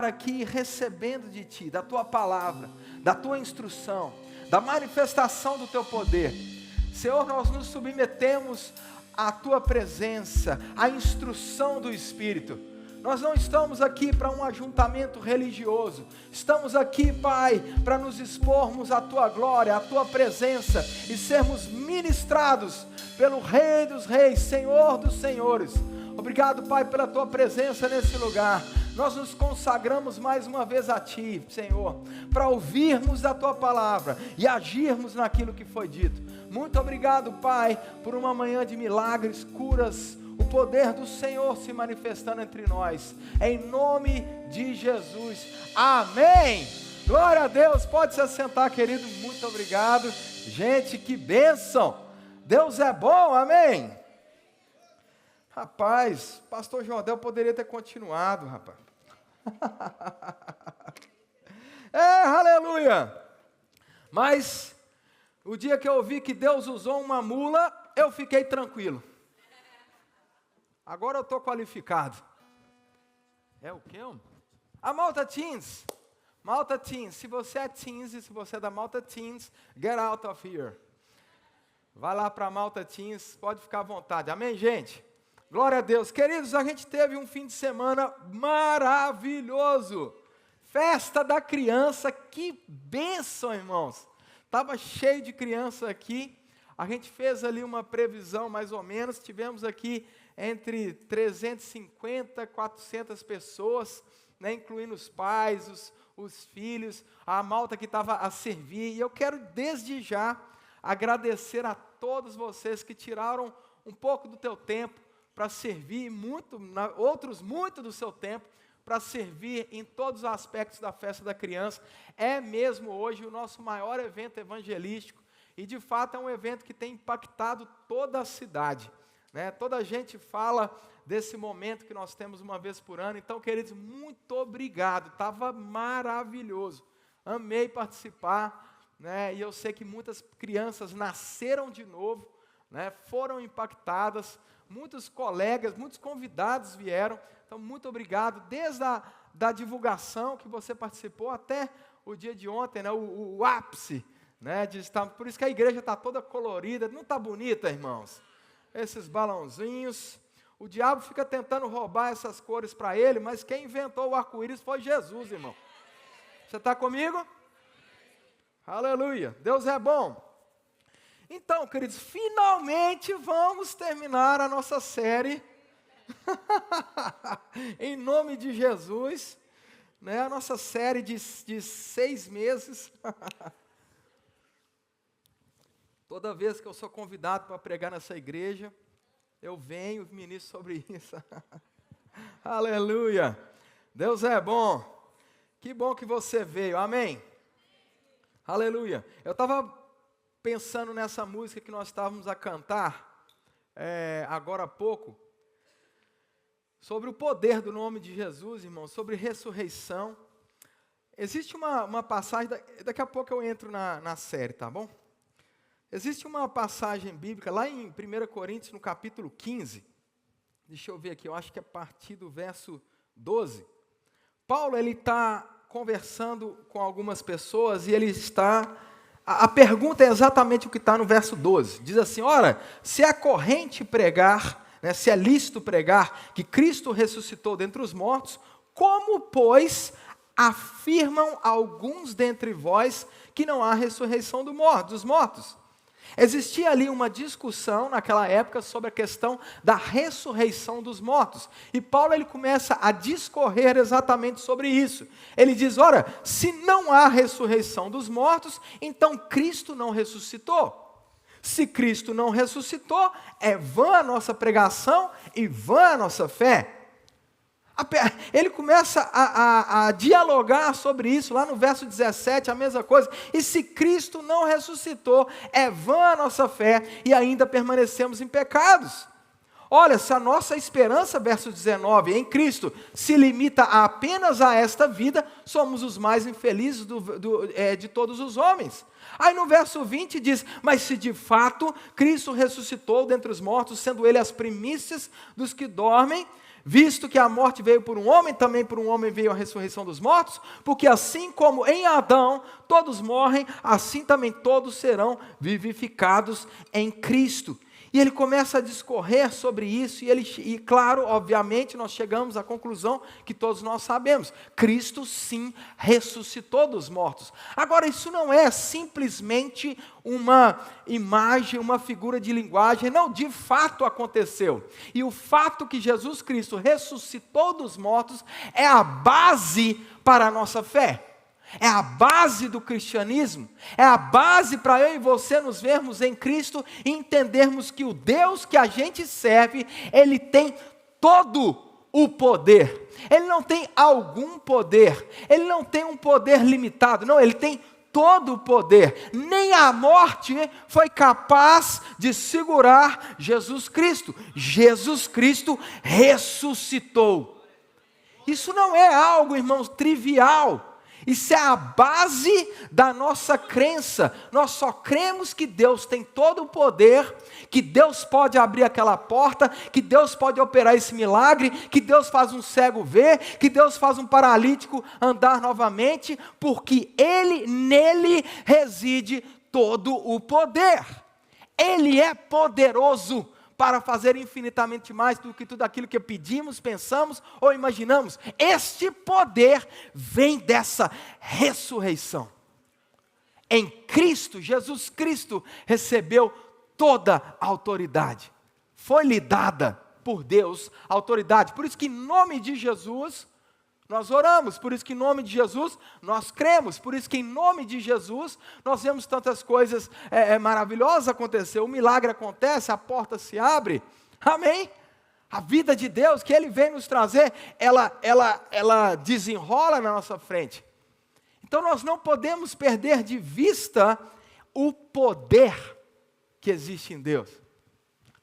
aqui recebendo de Ti, da Tua palavra, da Tua instrução, da manifestação do Teu poder. Senhor, nós nos submetemos à Tua presença, à instrução do Espírito. Nós não estamos aqui para um ajuntamento religioso, estamos aqui, Pai, para nos expormos à Tua glória, à Tua presença e sermos ministrados pelo Rei dos Reis, Senhor dos Senhores. Obrigado, Pai, pela Tua presença nesse lugar. Nós nos consagramos mais uma vez a Ti, Senhor, para ouvirmos a Tua palavra e agirmos naquilo que foi dito. Muito obrigado, Pai, por uma manhã de milagres, curas, o poder do Senhor se manifestando entre nós, em nome de Jesus, amém. Glória a Deus, pode se assentar, querido, muito obrigado. Gente, que bênção, Deus é bom, amém. Rapaz, pastor Jordel poderia ter continuado, rapaz. Aleluia. Mas o dia que eu ouvi que Deus usou uma mula, eu fiquei tranquilo. Agora eu estou qualificado. É o quê? A Malta Teens. Malta Teens. Se você é teens e se você é da Malta Teens, get out of here. Vai lá para a Malta Teens, pode ficar à vontade. Amém, gente? Glória a Deus. Queridos, a gente teve um fim de semana maravilhoso. Festa da criança, que bênção, irmãos. Estava cheio de criança aqui. A gente fez ali uma previsão, mais ou menos. Tivemos aqui entre 350 e 400 pessoas, né, incluindo os pais, os filhos, a malta que estava a servir. E eu quero, desde já, agradecer a todos vocês que tiraram um pouco do teu tempo para servir, outros muito do seu tempo, para servir em todos os aspectos da festa da criança. É mesmo hoje o nosso maior evento evangelístico, e de fato é um evento que tem impactado toda a cidade, né? Toda a gente fala desse momento que nós temos uma vez por ano. Então, queridos, muito obrigado, estava maravilhoso, amei participar, né? E eu sei que muitas crianças nasceram de novo, né? Foram impactadas, muitos colegas, muitos convidados vieram. Então, muito obrigado, desde a divulgação que você participou até o dia de ontem, né? o ápice, né? De estar, por isso que a igreja está toda colorida. Não está bonita, irmãos? Esses balãozinhos. O diabo fica tentando roubar essas cores para ele, mas quem inventou o arco-íris foi Jesus, irmão. Você está comigo? Aleluia, Deus é bom. Então, queridos, finalmente vamos terminar a nossa série, em nome de Jesus, né? A nossa série de 6 meses. Toda vez que eu sou convidado para pregar nessa igreja, eu venho e ministro sobre isso. Aleluia, Deus é bom. Que bom que você veio, amém. Aleluia. Eu estava pensando nessa música que nós estávamos a cantar, agora há pouco, sobre o poder do nome de Jesus, irmão, sobre ressurreição. Existe uma passagem, daqui a pouco eu entro na série, tá bom? Existe uma passagem bíblica, lá em 1 Coríntios, no capítulo 15, deixa eu ver aqui, eu acho que é a partir do verso 12, Paulo, ele está conversando com algumas pessoas e ele está... A pergunta é exatamente o que está no verso 12. Diz assim, ora, se é corrente pregar, né, se é lícito pregar que Cristo ressuscitou dentre os mortos, como, pois, afirmam alguns dentre vós que não há ressurreição dos mortos? Existia ali uma discussão naquela época sobre a questão da ressurreição dos mortos. E Paulo, ele começa a discorrer exatamente sobre isso. Ele diz, ora, se não há ressurreição dos mortos, então Cristo não ressuscitou. Se Cristo não ressuscitou, é vã a nossa pregação e vã a nossa fé. Ele começa a dialogar sobre isso, lá no verso 17, a mesma coisa. E se Cristo não ressuscitou, é vã a nossa fé e ainda permanecemos em pecados. Olha, se a nossa esperança, verso 19, em Cristo, se limita apenas a esta vida, somos os mais infelizes de todos os homens. Aí no verso 20 diz, mas se de fato Cristo ressuscitou dentre os mortos, sendo Ele as primícias dos que dormem, Visto que a morte veio por um homem, também por um homem veio a ressurreição dos mortos, porque assim como em Adão todos morrem, assim também todos serão vivificados em Cristo. E ele começa a discorrer sobre isso, e claro, obviamente, nós chegamos à conclusão que todos nós sabemos: Cristo sim ressuscitou dos mortos. Agora, isso não é simplesmente uma imagem, uma figura de linguagem, não, de fato aconteceu. E o fato que Jesus Cristo ressuscitou dos mortos é a base para a nossa fé. É a base do cristianismo, é a base para eu e você nos vermos em Cristo e entendermos que o Deus que a gente serve, Ele tem todo o poder. Ele não tem algum poder, Ele não tem um poder limitado, não, Ele tem todo o poder. Nem a morte foi capaz de segurar Jesus Cristo. Jesus Cristo ressuscitou. Isso não é algo, irmãos, trivial. Isso é a base da nossa crença. Nós só cremos que Deus tem todo o poder, que Deus pode abrir aquela porta, que Deus pode operar esse milagre, que Deus faz um cego ver, que Deus faz um paralítico andar novamente, porque nele reside todo o poder. Ele é poderoso para fazer infinitamente mais do que tudo aquilo que pedimos, pensamos ou imaginamos. Este poder vem dessa ressurreição. Em Cristo, Jesus Cristo recebeu toda a autoridade. Foi-lhe dada por Deus a autoridade. Por isso que em nome de Jesus nós oramos, por isso que em nome de Jesus nós cremos, por isso que em nome de Jesus nós vemos tantas coisas maravilhosas acontecer, o milagre acontece, a porta se abre, amém? A vida de Deus que Ele vem nos trazer, ela desenrola na nossa frente. Então nós não podemos perder de vista o poder que existe em Deus.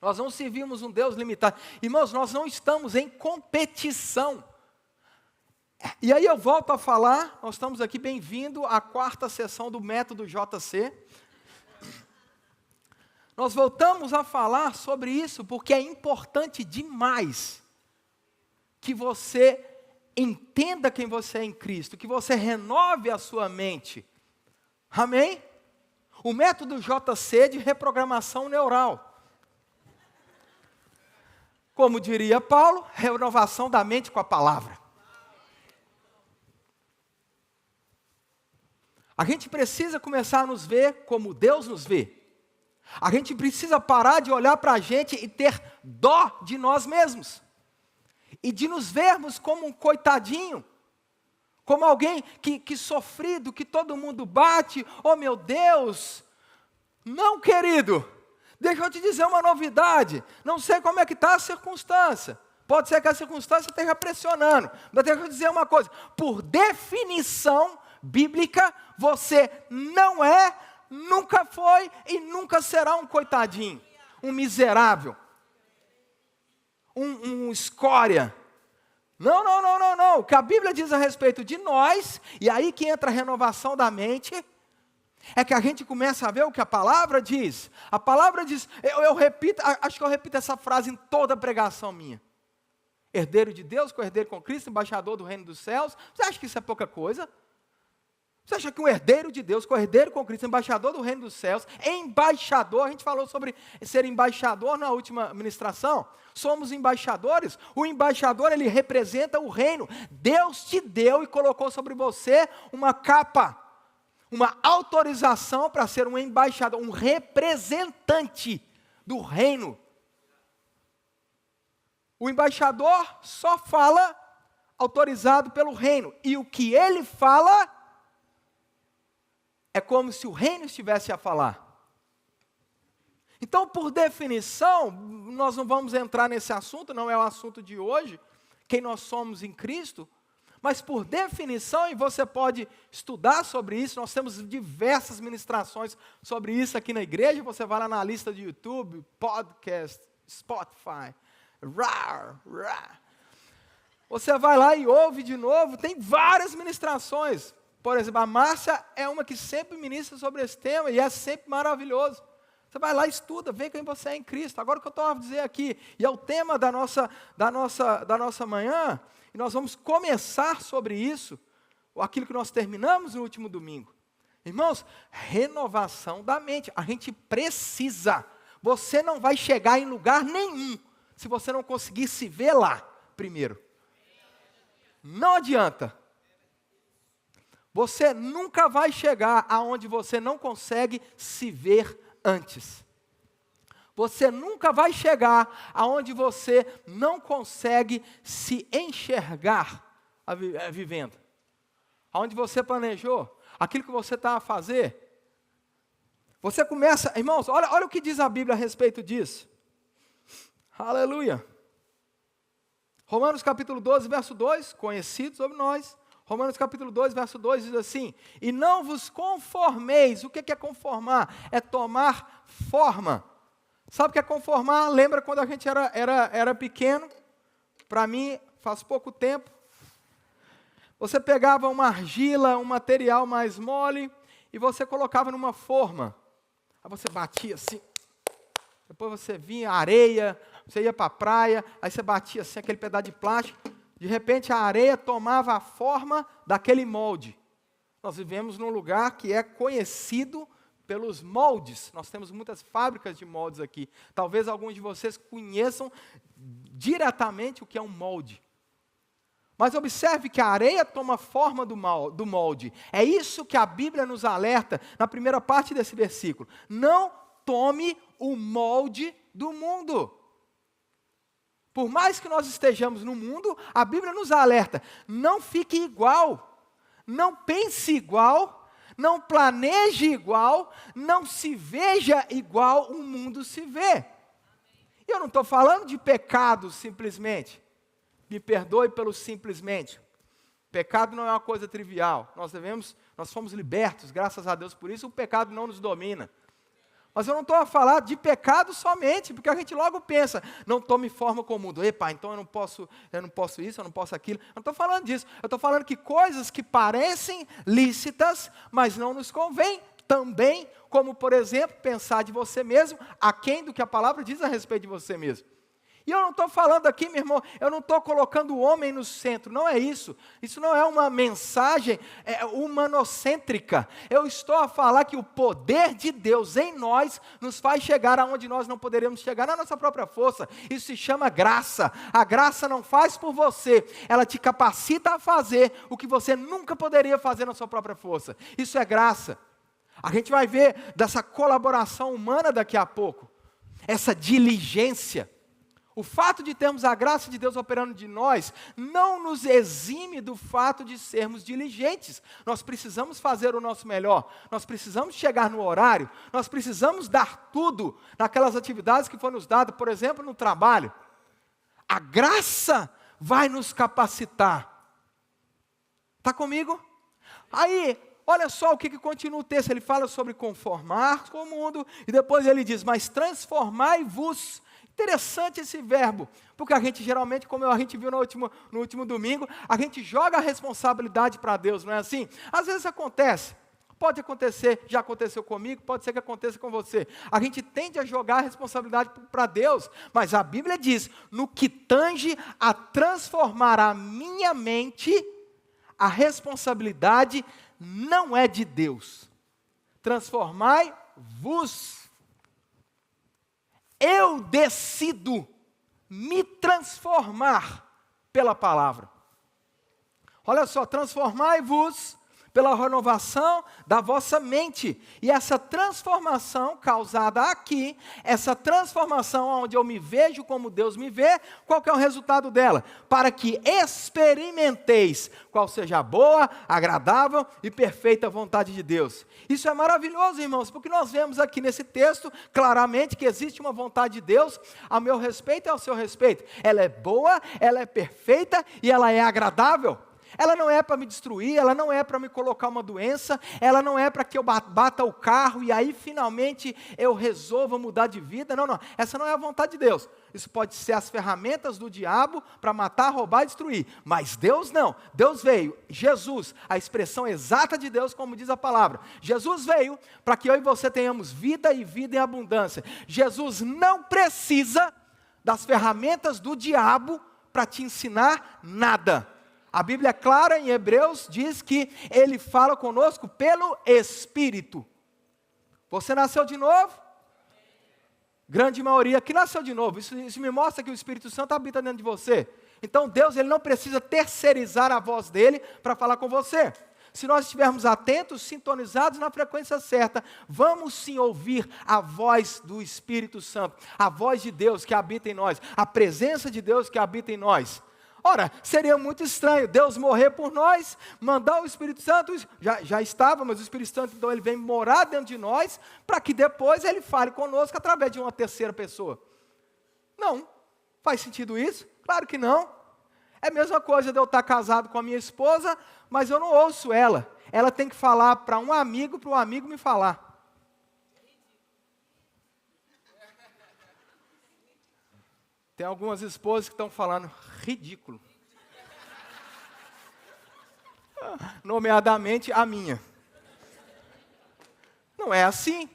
Nós não servimos um Deus limitado. Irmãos, nós não estamos em competição. E aí eu volto a falar, nós estamos aqui, bem-vindo à 4ª sessão do Método JC. Nós voltamos a falar sobre isso, porque é importante demais que você entenda quem você é em Cristo, que você renove a sua mente. Amém? O método JC de reprogramação neural. Como diria Paulo, renovação da mente com a palavra. A gente precisa começar a nos ver como Deus nos vê. A gente precisa parar de olhar para a gente e ter dó de nós mesmos. E de nos vermos como um coitadinho, como alguém que sofrido, que todo mundo bate. Oh meu Deus! Não, querido, deixa eu te dizer uma novidade. Não sei como é que está a circunstância. Pode ser que a circunstância esteja pressionando. Mas deixa eu dizer uma coisa. Por definição bíblica, você não é, nunca foi e nunca será um coitadinho, um miserável, um escória. Não. O que a Bíblia diz a respeito de nós, e aí que entra a renovação da mente, é que a gente começa a ver o que a palavra diz. A palavra diz, eu repito, acho que eu repito essa frase em toda pregação minha. Herdeiro de Deus, co-herdeiro com Cristo, embaixador do reino dos céus. Você acha que isso é pouca coisa? Você acha que um herdeiro de Deus, co-herdeiro com Cristo, embaixador do reino dos céus, embaixador, a gente falou sobre ser embaixador na última ministração, somos embaixadores, o embaixador ele representa o reino, Deus te deu e colocou sobre você uma capa, uma autorização para ser um embaixador, um representante do reino. O embaixador só fala autorizado pelo reino, e o que ele fala é como se o reino estivesse a falar. Então, por definição, nós não vamos entrar nesse assunto, não é o assunto de hoje, quem nós somos em Cristo, mas por definição, e você pode estudar sobre isso, nós temos diversas ministrações sobre isso aqui na igreja, você vai lá na lista de YouTube, podcast, Spotify, você vai lá e ouve de novo, tem várias ministrações. Por exemplo, a Márcia é uma que sempre ministra sobre esse tema e é sempre maravilhoso. Você vai lá e estuda, vê quem você é em Cristo. Agora o que eu estou a dizer aqui, e é o tema da nossa manhã, e nós vamos começar sobre isso, aquilo que nós terminamos no último domingo. Irmãos, renovação da mente. A gente precisa. Você não vai chegar em lugar nenhum se você não conseguir se ver lá primeiro. Não adianta. Você nunca vai chegar aonde você não consegue se ver antes. Você nunca vai chegar aonde você não consegue se enxergar vivendo. Aonde você planejou, aquilo que você está a fazer. Você começa, irmãos, olha o que diz a Bíblia a respeito disso. Aleluia. Romanos capítulo 12, verso 2, conhecido sobre nós. Romanos capítulo 2, verso 2 diz assim: e não vos conformeis. O que é conformar? É tomar forma. Sabe o que é conformar? Lembra quando a gente era pequeno? Para mim, faz pouco tempo. Você pegava uma argila, um material mais mole, e você colocava numa forma. Aí você batia assim. Depois você vinha areia, você ia para a praia, aí você batia assim aquele pedaço de plástico. De repente a areia tomava a forma daquele molde. Nós vivemos num lugar que é conhecido pelos moldes. Nós temos muitas fábricas de moldes aqui. Talvez alguns de vocês conheçam diretamente o que é um molde. Mas observe que a areia toma forma do molde. É isso que a Bíblia nos alerta na primeira parte desse versículo. Não tome o molde do mundo. Por mais que nós estejamos no mundo, a Bíblia nos alerta, não fique igual, não pense igual, não planeje igual, não se veja igual o mundo se vê. E eu não estou falando de pecado simplesmente, me perdoe pelo simplesmente. Pecado não é uma coisa trivial, nós fomos libertos, graças a Deus por isso, o pecado não nos domina. Mas eu não estou a falar de pecado somente, porque a gente logo pensa, não tome forma com o mundo. Epa, então eu não posso isso, eu não posso aquilo. Eu não estou falando disso. Eu estou falando que coisas que parecem lícitas, mas não nos convém também, como por exemplo, pensar de você mesmo, aquém do que a palavra diz a respeito de você mesmo. E eu não estou falando aqui, meu irmão, eu não estou colocando o homem no centro, não é isso. Isso não é uma mensagem humanocêntrica. Eu estou a falar que o poder de Deus em nós nos faz chegar aonde nós não poderíamos chegar na nossa própria força. Isso se chama graça. A graça não faz por você, ela te capacita a fazer o que você nunca poderia fazer na sua própria força. Isso é graça. A gente vai ver dessa colaboração humana daqui a pouco, essa diligência. O fato de termos a graça de Deus operando de nós não nos exime do fato de sermos diligentes. Nós precisamos fazer o nosso melhor, nós precisamos chegar no horário, nós precisamos dar tudo naquelas atividades que foram nos dadas, por exemplo, no trabalho. A graça vai nos capacitar. Está comigo? Aí, olha só o que continua o texto, ele fala sobre conformar com o mundo, e depois ele diz, mas transformai-vos. Interessante esse verbo, porque a gente geralmente, como a gente viu no último domingo, a gente joga a responsabilidade para Deus, não é assim? Às vezes acontece, pode acontecer, já aconteceu comigo, pode ser que aconteça com você. A gente tende a jogar a responsabilidade para Deus, mas a Bíblia diz, no que tange a transformar a minha mente, a responsabilidade não é de Deus. Transformai-vos. Eu decido me transformar pela palavra. Olha só, transformai-vos pela renovação da vossa mente. E essa transformação causada aqui, essa transformação onde eu me vejo como Deus me vê, qual que é o resultado dela? Para que experimenteis qual seja a boa, agradável e perfeita vontade de Deus. Isso é maravilhoso, irmãos, porque nós vemos aqui nesse texto claramente que existe uma vontade de Deus a meu respeito e ao seu respeito. Ela é boa, ela é perfeita e ela é agradável. Ela não é para me destruir, ela não é para me colocar uma doença, ela não é para que eu bata o carro e aí finalmente eu resolva mudar de vida. Não, não, essa não é a vontade de Deus. Isso pode ser as ferramentas do diabo para matar, roubar e destruir. Mas Deus não. Deus veio, Jesus, a expressão exata de Deus, como diz a palavra. Jesus veio para que eu e você tenhamos vida e vida em abundância. Jesus não precisa das ferramentas do diabo para te ensinar nada. A Bíblia é clara em Hebreus, diz que Ele fala conosco pelo Espírito. Você nasceu de novo? Grande maioria aqui nasceu de novo. Isso me mostra que o Espírito Santo habita dentro de você. Então Deus, Ele não precisa terceirizar a voz dEle para falar com você. Se nós estivermos atentos, sintonizados na frequência certa, vamos sim ouvir a voz do Espírito Santo, a voz de Deus que habita em nós, a presença de Deus que habita em nós. Ora, seria muito estranho Deus morrer por nós, mandar o Espírito Santo, já estava, mas o Espírito Santo, então, ele vem morar dentro de nós, para que depois ele fale conosco através de uma terceira pessoa. Não, faz sentido isso? Claro que não. É a mesma coisa de eu estar casado com a minha esposa, mas eu não ouço ela. Ela tem que falar para um amigo me falar. Tem algumas esposas que estão falando ridículo. Nomeadamente a minha. Não é assim.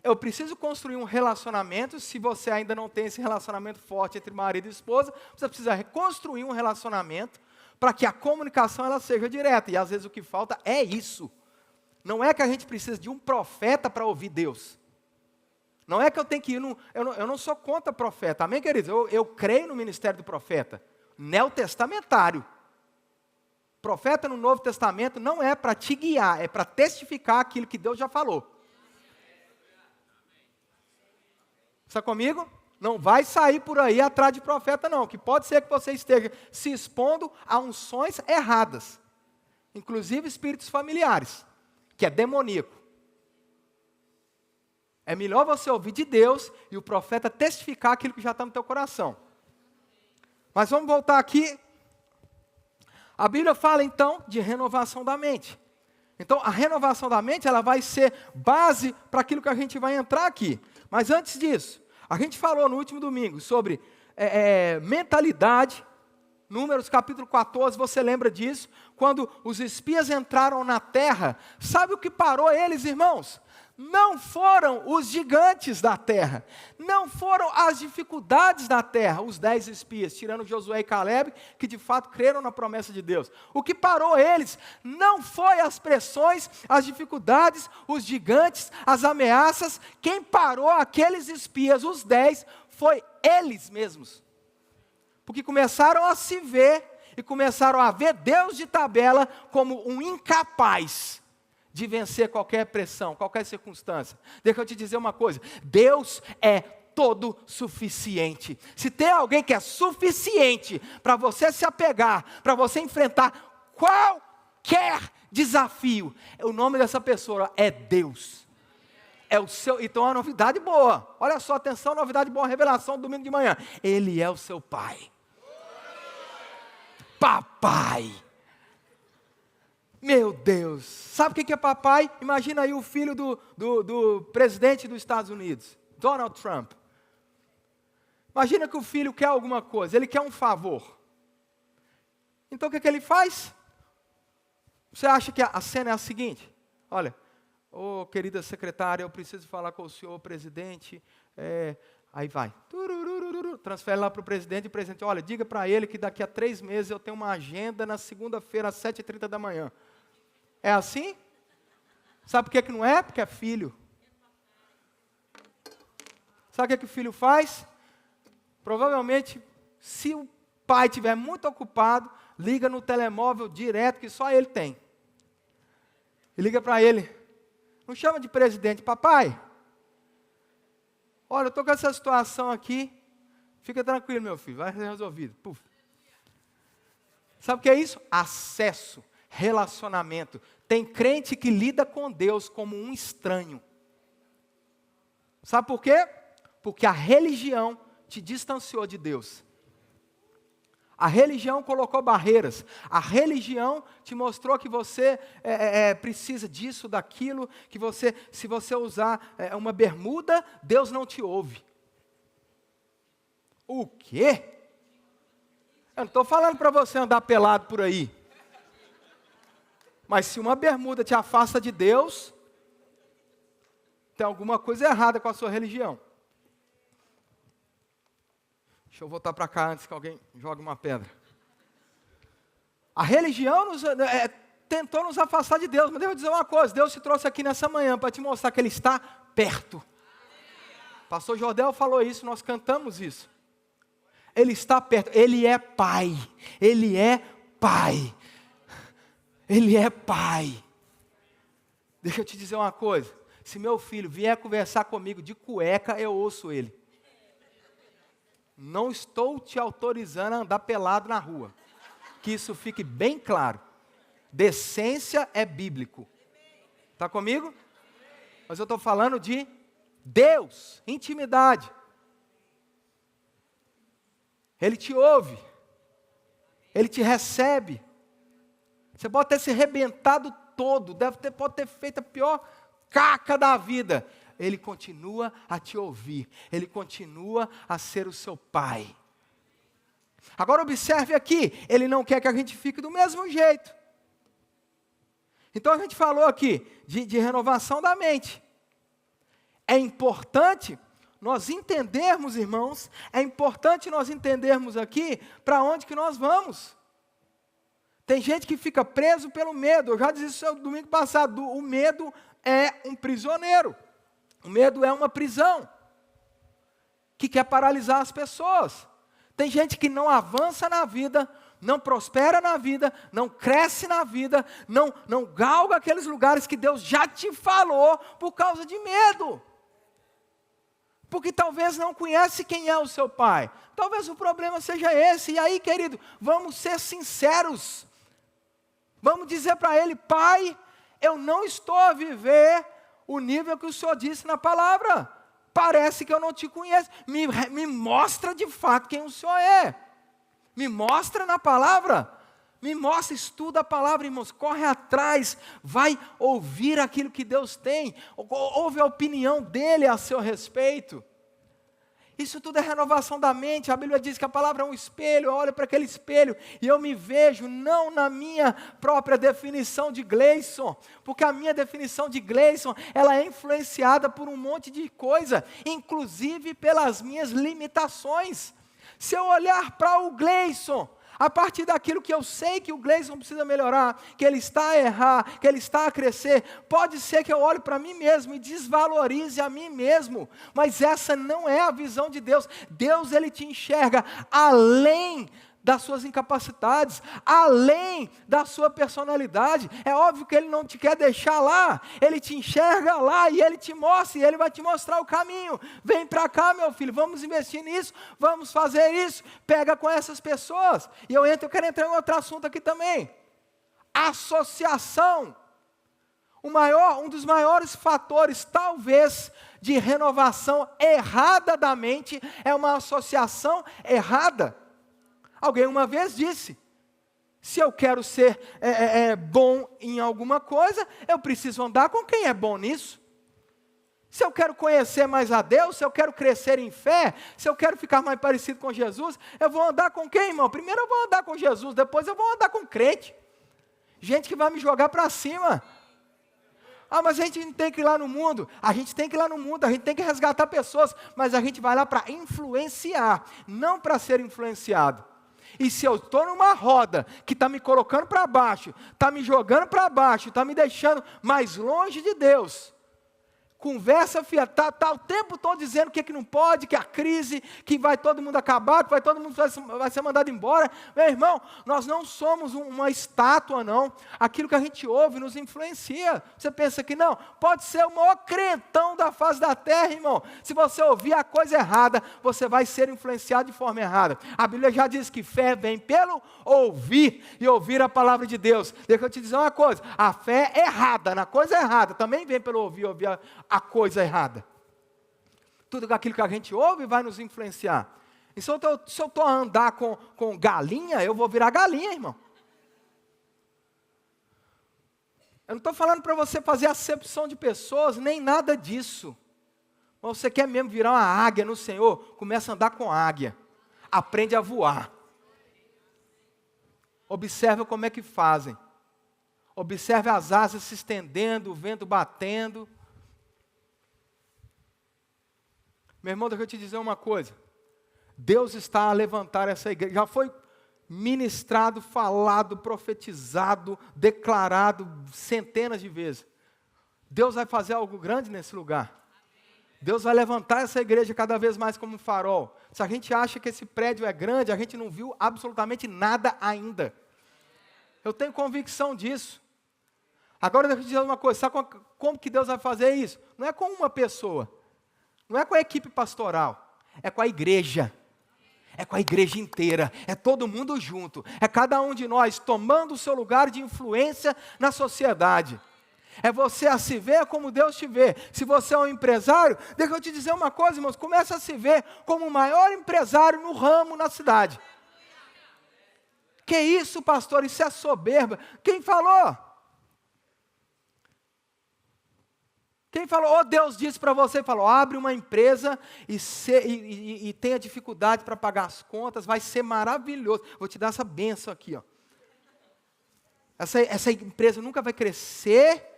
Eu preciso construir um relacionamento. Se você ainda não tem esse relacionamento forte entre marido e esposa, você precisa reconstruir um relacionamento para que a comunicação ela seja direta. E às vezes o que falta é isso. Não é que a gente precisa de um profeta para ouvir Deus. Não é que eu tenho que ir eu não sou contra profeta, amém, queridos? Eu creio no ministério do profeta, neotestamentário. Profeta no Novo Testamento não é para te guiar, é para testificar aquilo que Deus já falou. Está comigo? Não vai sair por aí atrás de profeta não, que pode ser que você esteja se expondo a unções erradas, inclusive espíritos familiares, que é demoníaco. É melhor você ouvir de Deus e o profeta testificar aquilo que já está no teu coração. Mas vamos voltar aqui. A Bíblia fala então de renovação da mente. Então a renovação da mente ela vai ser base para aquilo que a gente vai entrar aqui. Mas antes disso, a gente falou no último domingo sobre mentalidade. Números capítulo 14, você lembra disso? Quando os espias entraram na terra, sabe o que parou eles, irmãos? Não foram os gigantes da terra, não foram as dificuldades da terra, os 10 espias, tirando Josué e Caleb, que de fato creram na promessa de Deus. O que parou eles não foi as pressões, as dificuldades, os gigantes, as ameaças. Quem parou aqueles espias, os 10, foi eles mesmos. Porque começaram a se ver e começaram a ver Deus de tabela como um incapaz de vencer qualquer pressão, qualquer circunstância. Deixa eu te dizer uma coisa, Deus é todo suficiente. Se tem alguém que é suficiente para você se apegar, para você enfrentar qualquer desafio, o nome dessa pessoa é Deus. É o seu, então é uma novidade boa. Olha só, atenção, novidade boa, revelação do domingo de manhã. Ele é o seu pai. Papai. Meu Deus, sabe o que é papai? Imagina aí o filho do presidente dos Estados Unidos, Donald Trump. Imagina que o filho quer alguma coisa, ele quer um favor. Então o que ele faz? Você acha que a cena é a seguinte? Olha, querida secretária, eu preciso falar com o senhor presidente. Aí vai, transfere lá para o presidente, e o presidente, olha, diga para ele que daqui a 3 meses eu tenho uma agenda na segunda-feira às 7h30 da manhã. É assim? Sabe por que não é? Porque é filho. Sabe o que o filho faz? Provavelmente, se o pai estiver muito ocupado, liga no telemóvel direto, que só ele tem. E liga para ele. Não chama de presidente, papai. Olha, eu estou com essa situação aqui. Fica tranquilo, meu filho, vai ser resolvido. Puf. Sabe o que é isso? Acesso, relacionamento. Tem crente que lida com Deus como um estranho. Sabe por quê? Porque a religião te distanciou de Deus. A religião colocou barreiras. A religião te mostrou que você precisa disso, daquilo, que se você usar uma bermuda, Deus não te ouve. O quê? Eu não estou falando para você andar pelado por aí. Mas se uma bermuda te afasta de Deus, tem alguma coisa errada com a sua religião. Deixa eu voltar para cá antes que alguém jogue uma pedra. A religião tentou nos afastar de Deus, mas deixa eu dizer uma coisa, Deus te trouxe aqui nessa manhã para te mostrar que Ele está perto. Pastor Jordel falou isso, nós cantamos isso. Ele está perto, Ele é Pai, Ele é Pai, Ele é Pai. Deixa eu te dizer uma coisa, se meu filho vier conversar comigo de cueca, eu ouço ele. Não estou te autorizando a andar pelado na rua. Que isso fique bem claro. Decência é bíblico. Está comigo? Mas eu estou falando de Deus, intimidade. Ele te ouve. Ele te recebe. Você pode ter se arrebentado todo, pode ter feito a pior caca da vida. Ele continua a te ouvir. Ele continua a ser o seu pai. Agora observe aqui, Ele não quer que a gente fique do mesmo jeito. Então a gente falou aqui de renovação da mente. É importante nós entendermos, irmãos, é importante nós entendermos aqui para onde que nós vamos. Tem gente que fica preso pelo medo. Eu já disse isso no domingo passado. O medo é um prisioneiro. O medo é uma prisão que quer paralisar as pessoas. Tem gente que não avança na vida, não prospera na vida, não cresce na vida, não galga aqueles lugares que Deus já te falou por causa de medo. Porque talvez não conhece quem é o seu pai. Talvez o problema seja esse. E aí, querido, vamos ser sinceros. Vamos dizer para ele, Pai, eu não estou a viver o nível que o Senhor disse na palavra. Parece que eu não te conheço. Me mostra de fato quem o Senhor é. Me mostra na palavra. Me mostra, estuda a palavra, irmãos. Corre atrás. Vai ouvir aquilo que Deus tem. Ouve a opinião dEle a seu respeito. Isso tudo é renovação da mente. A Bíblia diz que a palavra é um espelho. Eu olho para aquele espelho e eu me vejo não na minha própria definição de Gleison, porque a minha definição de Gleison, ela é influenciada por um monte de coisa, inclusive pelas minhas limitações. Se eu olhar para o Gleison, a partir daquilo que eu sei que o Gleison precisa melhorar, que ele está a errar, que ele está a crescer, pode ser que eu olhe para mim mesmo e desvalorize a mim mesmo, mas essa não é a visão de Deus. Deus, Ele te enxerga além das suas incapacidades, além da sua personalidade. É óbvio que Ele não te quer deixar lá, Ele te enxerga lá e Ele te mostra, e Ele vai te mostrar o caminho. Vem para cá, meu filho, vamos investir nisso, vamos fazer isso, pega com essas pessoas. E eu quero entrar em outro assunto aqui também. Associação. Um dos maiores fatores, talvez, de renovação errada da mente, é uma associação errada. Alguém uma vez disse, se eu quero ser bom em alguma coisa, eu preciso andar com quem é bom nisso. Se eu quero conhecer mais a Deus, se eu quero crescer em fé, se eu quero ficar mais parecido com Jesus, eu vou andar com quem, irmão? Primeiro eu vou andar com Jesus, depois eu vou andar com crente. Gente que vai me jogar para cima. Ah, mas a gente não tem que ir lá no mundo. A gente tem que ir lá no mundo, a gente tem que resgatar pessoas, mas a gente vai lá para influenciar, não para ser influenciado. E se eu estou numa roda que está me colocando para baixo, está me jogando para baixo, está me deixando mais longe de Deus, conversa fiada, está o tempo todo dizendo que não pode, que a crise, que vai todo mundo acabar, que vai todo mundo vai ser mandado embora. Meu irmão, nós não somos uma estátua, não. Aquilo que a gente ouve nos influencia. Você pensa que não? Pode ser o maior crentão da face da terra, irmão. Se você ouvir a coisa errada, você vai ser influenciado de forma errada. A Bíblia já diz que fé vem pelo ouvir e ouvir a palavra de Deus. Deixa eu te dizer uma coisa, a fé errada, na coisa errada, também vem pelo ouvir a coisa errada. Tudo aquilo que a gente ouve vai nos influenciar. E se eu estou a andar com galinha, eu vou virar galinha, irmão. Eu não estou falando para você fazer acepção de pessoas, nem nada disso. Mas você quer mesmo virar uma águia no Senhor? Começa a andar com águia. Aprende a voar. Observa como é que fazem. Observe as asas se estendendo, o vento batendo. Meu irmão, deixa eu te dizer uma coisa. Deus está a levantar essa igreja. Já foi ministrado, falado, profetizado, declarado centenas de vezes. Deus vai fazer algo grande nesse lugar. Deus vai levantar essa igreja cada vez mais como um farol. Se a gente acha que esse prédio é grande, a gente não viu absolutamente nada ainda. Eu tenho convicção disso. Agora deixa eu te dizer uma coisa, sabe como que Deus vai fazer isso? Não é com uma pessoa, não é com a equipe pastoral, é com a igreja. É com a igreja inteira, é todo mundo junto, é cada um de nós tomando o seu lugar de influência na sociedade. É você a se ver como Deus te vê. Se você é um empresário, deixa eu te dizer uma coisa, irmãos, começa a se ver como o maior empresário no ramo na cidade. Que isso, pastor? Isso é soberba. Quem falou? Quem falou, oh, Deus disse para você, falou, abre uma empresa e tenha dificuldade para pagar as contas, vai ser maravilhoso. Vou te dar essa bênção aqui, ó. Essa empresa nunca vai crescer,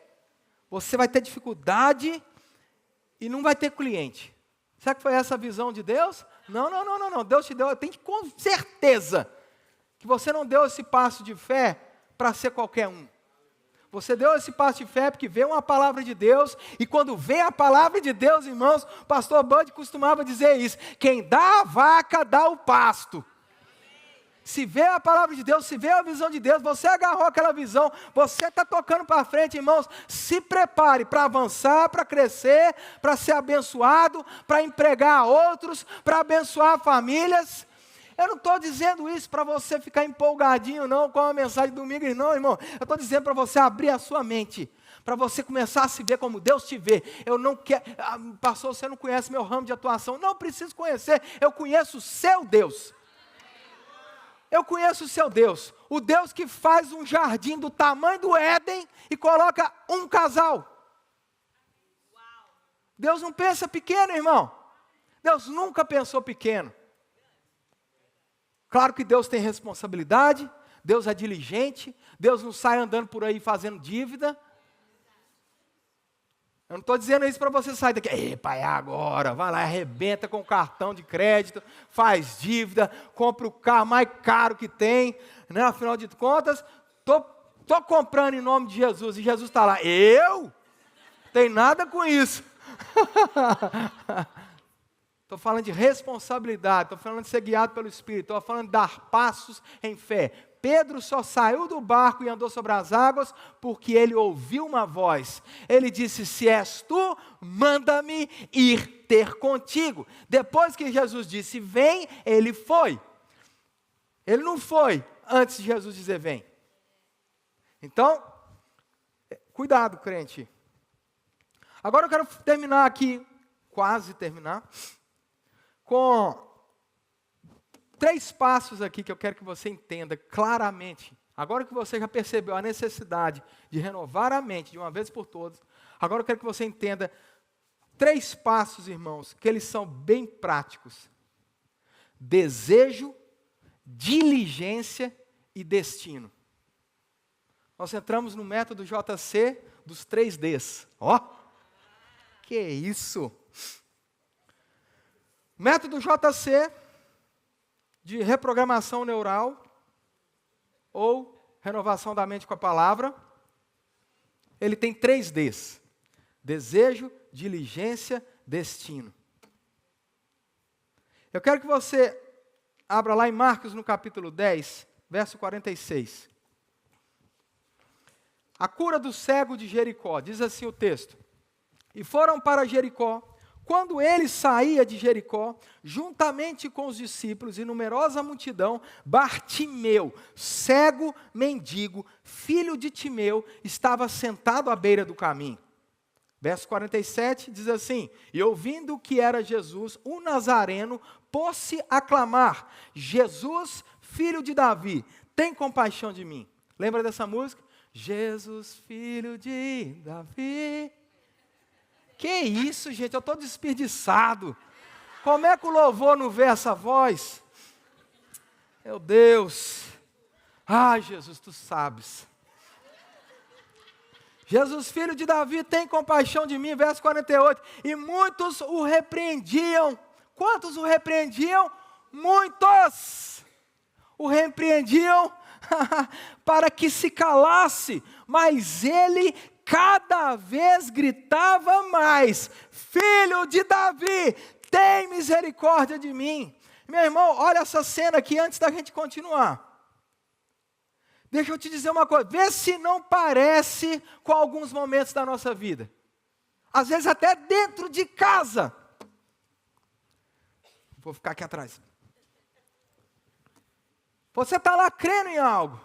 você vai ter dificuldade e não vai ter cliente. Será que foi essa a visão de Deus? Não. Deus te deu, eu tenho com certeza que você não deu esse passo de fé para ser qualquer um. Você deu esse passo de fé porque veio uma palavra de Deus, e quando vem a palavra de Deus, irmãos, o pastor Bud costumava dizer isso, quem dá a vaca, dá o pasto. Se vê a palavra de Deus, se vê a visão de Deus, você agarrou aquela visão, você está tocando para frente, irmãos, se prepare para avançar, para crescer, para ser abençoado, para empregar outros, para abençoar famílias. Eu não estou dizendo isso para você ficar empolgadinho não com a mensagem de domingo, não, irmão. Eu estou dizendo para você abrir a sua mente, para você começar a se ver como Deus te vê. Eu não quero, pastor, você não conhece meu ramo de atuação. Não preciso conhecer, eu conheço o seu Deus. Eu conheço o seu Deus, o Deus que faz um jardim do tamanho do Éden e coloca um casal. Deus não pensa pequeno, irmão. Deus nunca pensou pequeno. Claro que Deus tem responsabilidade, Deus é diligente, Deus não sai andando por aí fazendo dívida. Eu não estou dizendo isso para você sair daqui, ei, pai, agora, vai lá, arrebenta com o cartão de crédito, faz dívida, compra o carro mais caro que tem, né? Afinal de contas, estou comprando em nome de Jesus, e Jesus está lá, eu? Tem nada com isso. Estou falando de responsabilidade, estou falando de ser guiado pelo Espírito, estou falando de dar passos em fé. Pedro só saiu do barco e andou sobre as águas porque ele ouviu uma voz. Ele disse, se és tu, manda-me ir ter contigo. Depois que Jesus disse, vem, ele foi. Ele não foi antes de Jesus dizer, vem. Então, cuidado, crente. Agora eu quero terminar aqui, quase terminar, com 3 passos aqui que eu quero que você entenda claramente. Agora que você já percebeu a necessidade de renovar a mente de uma vez por todas, agora eu quero que você entenda 3 passos, irmãos, que eles são bem práticos. Desejo, diligência e destino. Nós entramos no método JC dos 3 Ds. Ó, que isso! Método JC de reprogramação neural ou renovação da mente com a palavra, ele tem 3 Ds. Desejo, diligência, destino. Eu quero que você abra lá em Marcos no capítulo 10, verso 46. A cura do cego de Jericó, diz assim o texto. E foram para Jericó. Quando ele saía de Jericó, juntamente com os discípulos e numerosa multidão, Bartimeu, cego mendigo, filho de Timeu, estava sentado à beira do caminho. Verso 47 diz assim, e ouvindo que era Jesus, o Nazareno, pôs-se a clamar: Jesus, filho de Davi, tem compaixão de mim. Lembra dessa música? Jesus, filho de Davi. Que isso, gente, eu estou desperdiçado. Como é que o louvor não vê essa voz? Meu Deus. Ai, Jesus, tu sabes. Jesus, filho de Davi, tem compaixão de mim, verso 48. E muitos o repreendiam. Quantos o repreendiam? Muitos o repreendiam para que se calasse, mas ele cada vez gritava mais: Filho de Davi, tem misericórdia de mim. Meu irmão, olha essa cena aqui antes da gente continuar. Deixa eu te dizer uma coisa, vê se não parece com alguns momentos da nossa vida. Às vezes até dentro de casa. Vou ficar aqui atrás. Você está lá crendo em algo.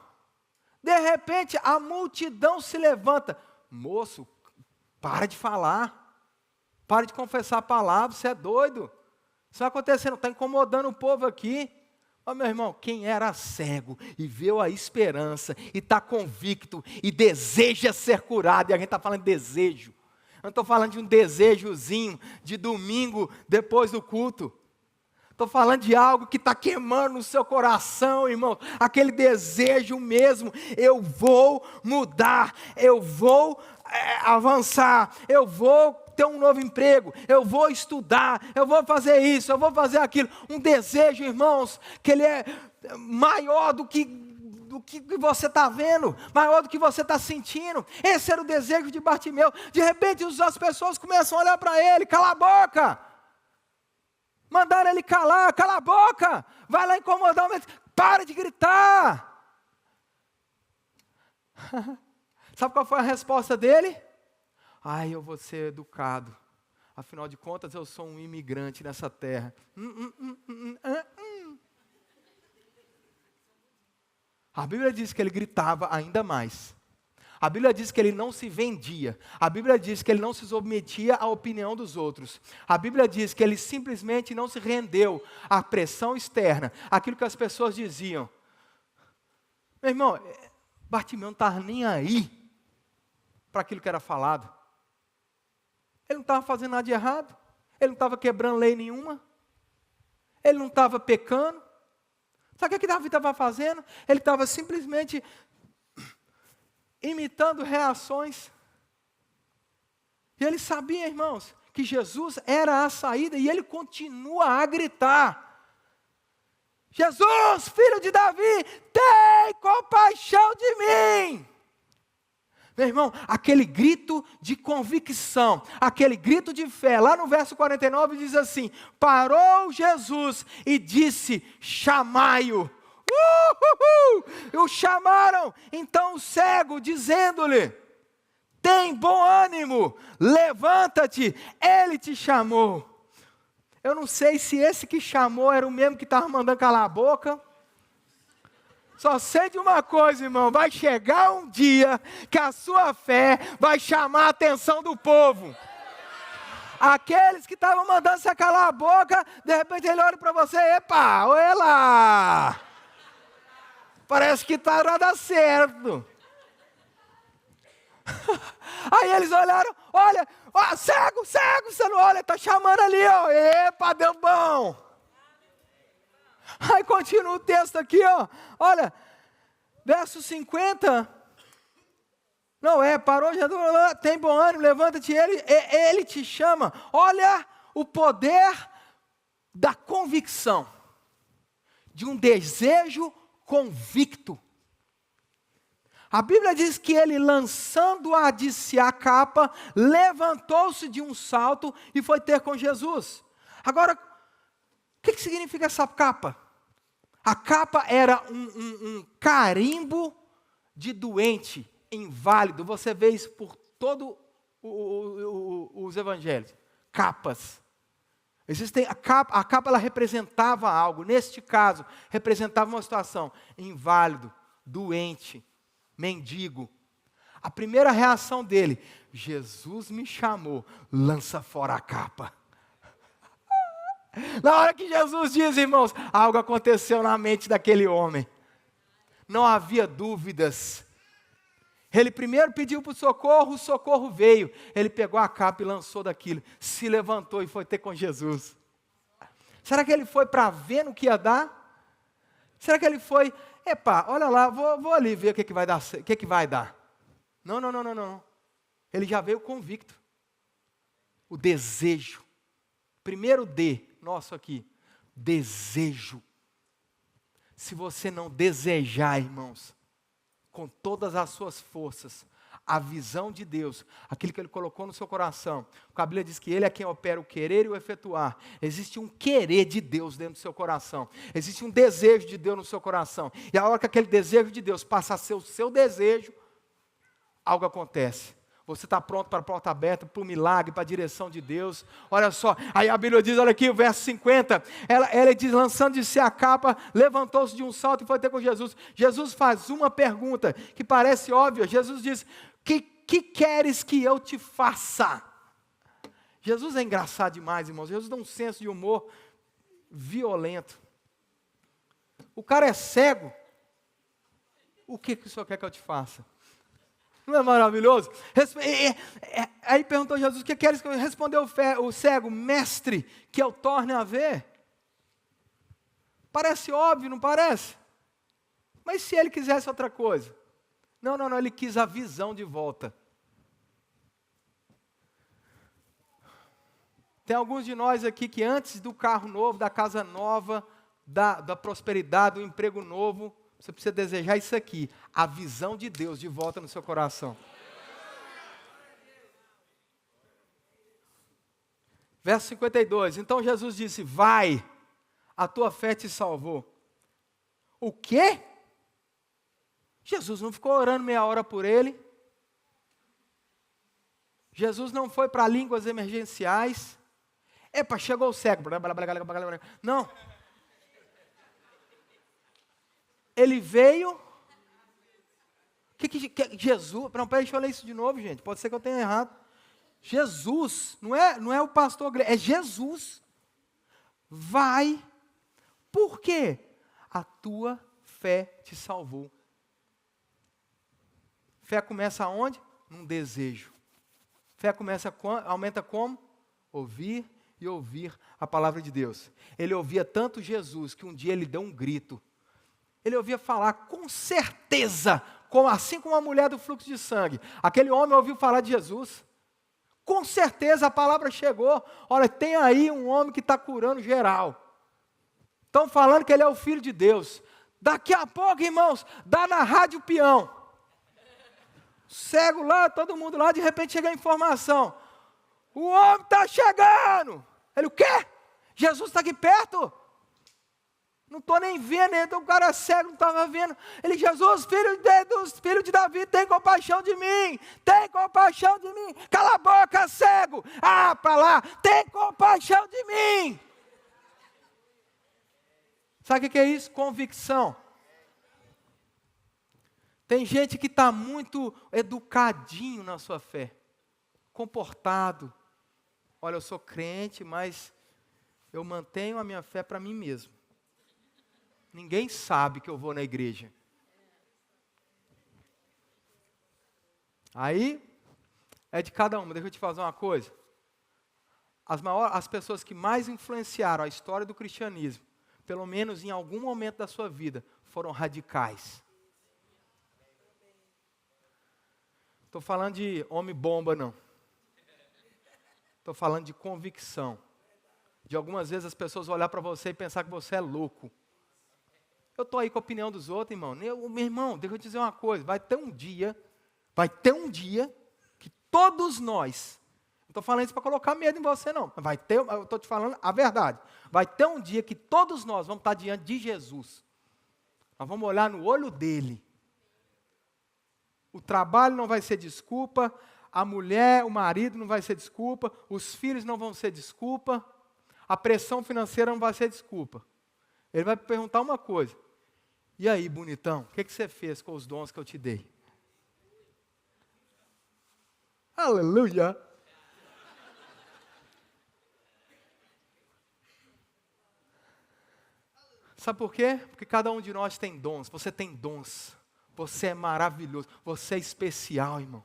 De repente a multidão se levanta. Moço, para de falar. Para de confessar a palavra, você é doido. Isso vai acontecendo, está incomodando o povo aqui. Ó, meu irmão, quem era cego e viu a esperança e está convicto e deseja ser curado, e a gente está falando de desejo. Eu não estou falando de um desejozinho de domingo depois do culto. Estou falando de algo que está queimando no seu coração, irmão. Aquele desejo mesmo. Eu vou mudar, eu vou avançar, eu vou ter um novo emprego, eu vou estudar, eu vou fazer isso, eu vou fazer aquilo. Um desejo, irmãos, que ele é maior do que você está vendo, maior do que você está sentindo. Esse era o desejo de Bartimeu. De repente as pessoas começam a olhar para ele: cala a boca. Mandaram ele calar, cala a boca, vai lá incomodar o mestre, para de gritar. Sabe qual foi a resposta dele? Ai, eu vou ser educado, afinal de contas eu sou um imigrante nessa terra. A Bíblia diz que ele gritava ainda mais. A Bíblia diz que ele não se vendia. A Bíblia diz que ele não se submetia à opinião dos outros. A Bíblia diz que ele simplesmente não se rendeu à pressão externa, aquilo que as pessoas diziam. Meu irmão, Bartimeu não estava nem aí para aquilo que era falado. Ele não estava fazendo nada de errado. Ele não estava quebrando lei nenhuma. Ele não estava pecando. Sabe o que Davi estava fazendo? Ele estava simplesmente imitando reações. E ele sabia, irmãos, que Jesus era a saída, e ele continua a gritar: Jesus, filho de Davi, tem compaixão de mim. Meu irmão, aquele grito de convicção, aquele grito de fé, lá no verso 49 diz assim: parou Jesus e disse: chamai-o. E o chamaram, então o cego, dizendo-lhe: tem bom ânimo, levanta-te, ele te chamou. Eu não sei se esse que chamou era o mesmo que estava mandando calar a boca. Só sei de uma coisa, irmão: vai chegar um dia que a sua fé vai chamar a atenção do povo. Aqueles que estavam mandando você calar a boca, de repente ele olha para você: epa, olha lá, parece que está nada certo. Aí eles olharam: olha, ó, cego, você não olha, está chamando ali, ó, epa, deu bom. Aí continua o texto aqui, ó, olha, verso 50, parou, já tem bom ânimo, levanta-te, ele te chama. Olha o poder da convicção, de um desejo convicto. A Bíblia diz que ele, lançando de si a capa, levantou-se de um salto e foi ter com Jesus. Agora, o que significa essa capa? A capa era um carimbo de doente, inválido. Você vê isso por todo os evangelhos. Capas. Existem a capa ela representava algo. Neste caso, representava uma situação: inválido, doente, mendigo. A primeira reação dele: Jesus me chamou, lança fora a capa. Na hora que Jesus diz, irmãos, algo aconteceu na mente daquele homem. Não havia dúvidas. Ele primeiro pediu para o socorro veio. Ele pegou a capa e lançou daquilo. Se levantou e foi ter com Jesus. Será que ele foi para ver no que ia dar? Será que ele foi, olha lá, vou ali ver o que vai dar, o que vai dar. Não. Ele já veio convicto. O desejo. Primeiro D, nosso aqui. Desejo. Se você não desejar, irmãos, com todas as suas forças, a visão de Deus, aquilo que Ele colocou no seu coração, a Bíblia diz que Ele é quem opera o querer e o efetuar. Existe um querer de Deus dentro do seu coração. Existe um desejo de Deus no seu coração. E a hora que aquele desejo de Deus passa a ser o seu desejo, algo acontece. Você está pronto para a porta aberta, para o milagre, para a direção de Deus. Olha só, aí a Bíblia diz, olha aqui, o verso 50. Ela diz, lançando de si a capa, levantou-se de um salto e foi ter com Jesus. Jesus faz uma pergunta que parece óbvia. Jesus diz, que queres que eu te faça? Jesus é engraçado demais, irmãos. Jesus dá um senso de humor violento. O cara é cego. O que o Senhor quer que eu te faça? Não é maravilhoso? Aí perguntou Jesus, o que queres que eu... Respondeu o cego, mestre, que eu torne a ver. Parece óbvio, não parece? Mas se ele quisesse outra coisa? Não, ele quis a visão de volta. Tem alguns de nós aqui que antes do carro novo, da casa nova, da prosperidade, do emprego novo, você precisa desejar isso aqui, a visão de Deus de volta no seu coração. Verso 52, então Jesus disse, vai, a tua fé te salvou. O quê? Jesus não ficou orando meia hora por ele. Jesus não foi para línguas emergenciais. Chegou o cego. Não. Ele veio. Jesus. Não, peraí, deixa eu ler isso de novo, gente. Pode ser que eu tenha errado. Jesus, não é o pastor, é Jesus. Vai. Por quê? A tua fé te salvou. Fé começa aonde? Num desejo. Fé aumenta como? Ouvir e ouvir a palavra de Deus. Ele ouvia tanto Jesus que um dia ele deu um grito. Ele ouvia falar com certeza, assim como a mulher do fluxo de sangue. Aquele homem ouviu falar de Jesus. Com certeza a palavra chegou. Olha, tem aí um homem que está curando geral. Estão falando que ele é o Filho de Deus. Daqui a pouco, irmãos, dá na rádio peão. Cego lá, todo mundo lá, de repente chega a informação. O homem está chegando. Ele, o quê? Jesus está aqui perto? Não estou nem vendo, então o cara cego não estava vendo. Ele, Jesus, filho de Davi, tem compaixão de mim. Tem compaixão de mim. Cala a boca, cego. Para lá, tem compaixão de mim. Sabe o que é isso? Convicção. Tem gente que está muito educadinho na sua fé. Comportado. Olha, eu sou crente, mas eu mantenho a minha fé para mim mesmo. Ninguém sabe que eu vou na igreja. Aí, é de cada uma. Deixa eu te fazer uma coisa. As pessoas que mais influenciaram a história do cristianismo, pelo menos em algum momento da sua vida, foram radicais. Estou falando de homem-bomba, não. Estou falando de convicção. De algumas vezes as pessoas vão olhar para você e pensar que você é louco. Eu estou aí com a opinião dos outros, irmão. Meu irmão, deixa eu te dizer uma coisa. Vai ter um dia que todos nós, não estou falando isso para colocar medo em você, não. Eu estou te falando a verdade. Vai ter um dia que todos nós vamos estar diante de Jesus. Nós vamos olhar no olho dele. O trabalho não vai ser desculpa, a mulher, o marido não vai ser desculpa, os filhos não vão ser desculpa, a pressão financeira não vai ser desculpa. Ele vai perguntar uma coisa. E aí, bonitão, o que você fez com os dons que eu te dei? Aleluia! Sabe por quê? Porque cada um de nós tem dons. Você tem dons. Você é maravilhoso. Você é especial, irmão.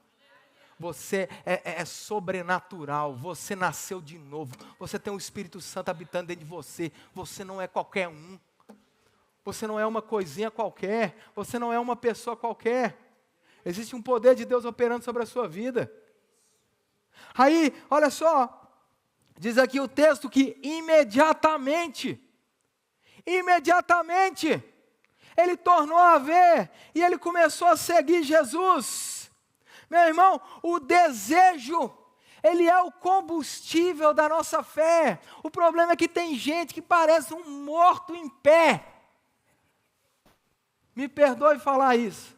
Você é sobrenatural. Você nasceu de novo. Você tem o Espírito Santo habitando dentro de você. Você não é qualquer um. Você não é uma coisinha qualquer. Você não é uma pessoa qualquer. Existe um poder de Deus operando sobre a sua vida. Aí, olha só. Diz aqui o texto que imediatamente, ele tornou a ver e ele começou a seguir Jesus. Meu irmão, o desejo, ele é o combustível da nossa fé. O problema é que tem gente que parece um morto em pé. Me perdoe falar isso.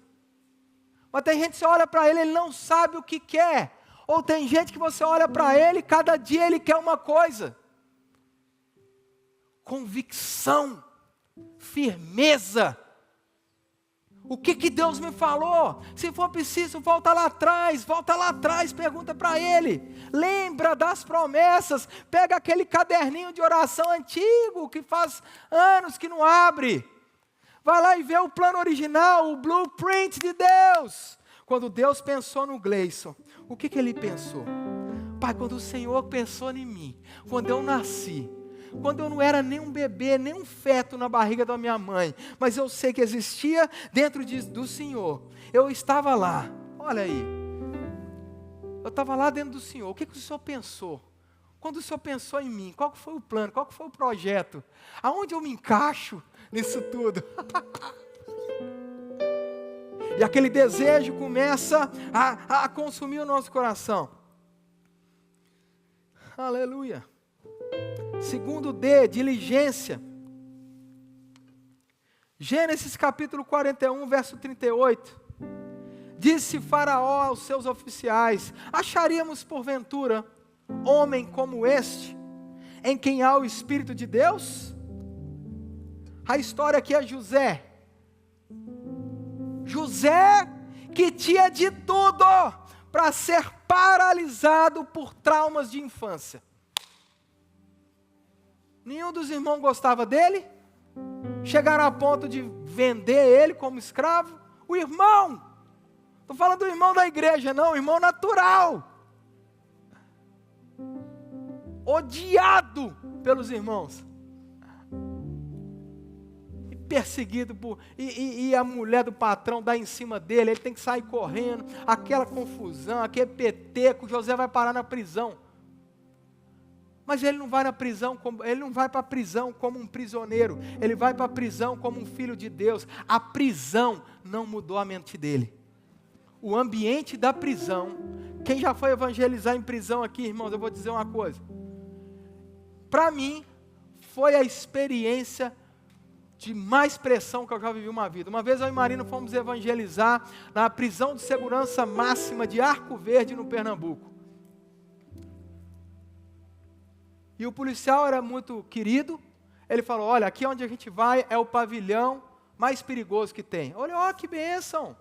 Mas tem gente que você olha para ele, ele não sabe o que quer. Ou tem gente que você olha para ele, cada dia ele quer uma coisa. Convicção, firmeza. O que Deus me falou? Se for preciso, volta lá atrás, pergunta para Ele. Lembra das promessas, pega aquele caderninho de oração antigo, que faz anos que não abre. Vai lá e vê o plano original, o blueprint de Deus. Quando Deus pensou no Gleison, o que Ele pensou? Pai, quando o Senhor pensou em mim, quando eu nasci, quando eu não era nem um bebê, nem um feto na barriga da minha mãe, mas eu sei que existia dentro do Senhor, eu estava lá, olha aí, eu estava lá dentro do Senhor, o que o Senhor pensou? Quando o Senhor pensou em mim, qual que foi o plano, qual que foi o projeto? Aonde eu me encaixo nisso tudo? E aquele desejo começa a consumir o nosso coração. Aleluia. Segundo D, diligência. Gênesis capítulo 41, verso 38. Disse Faraó aos seus oficiais: acharíamos porventura homem como este, em quem há o Espírito de Deus? A história aqui é José. José que tinha de tudo para ser paralisado por traumas de infância. Nenhum dos irmãos gostava dele. Chegaram a ponto de vender ele como escravo. O irmão, estou falando do irmão da igreja, não, o irmão natural. Odiado pelos irmãos. Perseguido e a mulher do patrão dá em cima dele, ele tem que sair correndo, aquela confusão, aquele peteco. José vai parar na prisão, mas ele não vai na prisão, ele não vai para a prisão como um prisioneiro, ele vai para a prisão como um filho de Deus. A prisão não mudou a mente dele, o ambiente da prisão. Quem já foi evangelizar em prisão aqui, irmãos, eu vou dizer uma coisa, para mim foi a experiência de mais pressão que eu já vivi uma vida. Uma vez eu e Marina fomos evangelizar na prisão de segurança máxima de Arco Verde, no Pernambuco. E o policial era muito querido. Ele falou: olha, aqui onde a gente vai é o pavilhão mais perigoso que tem. Olha, ó, que bênção.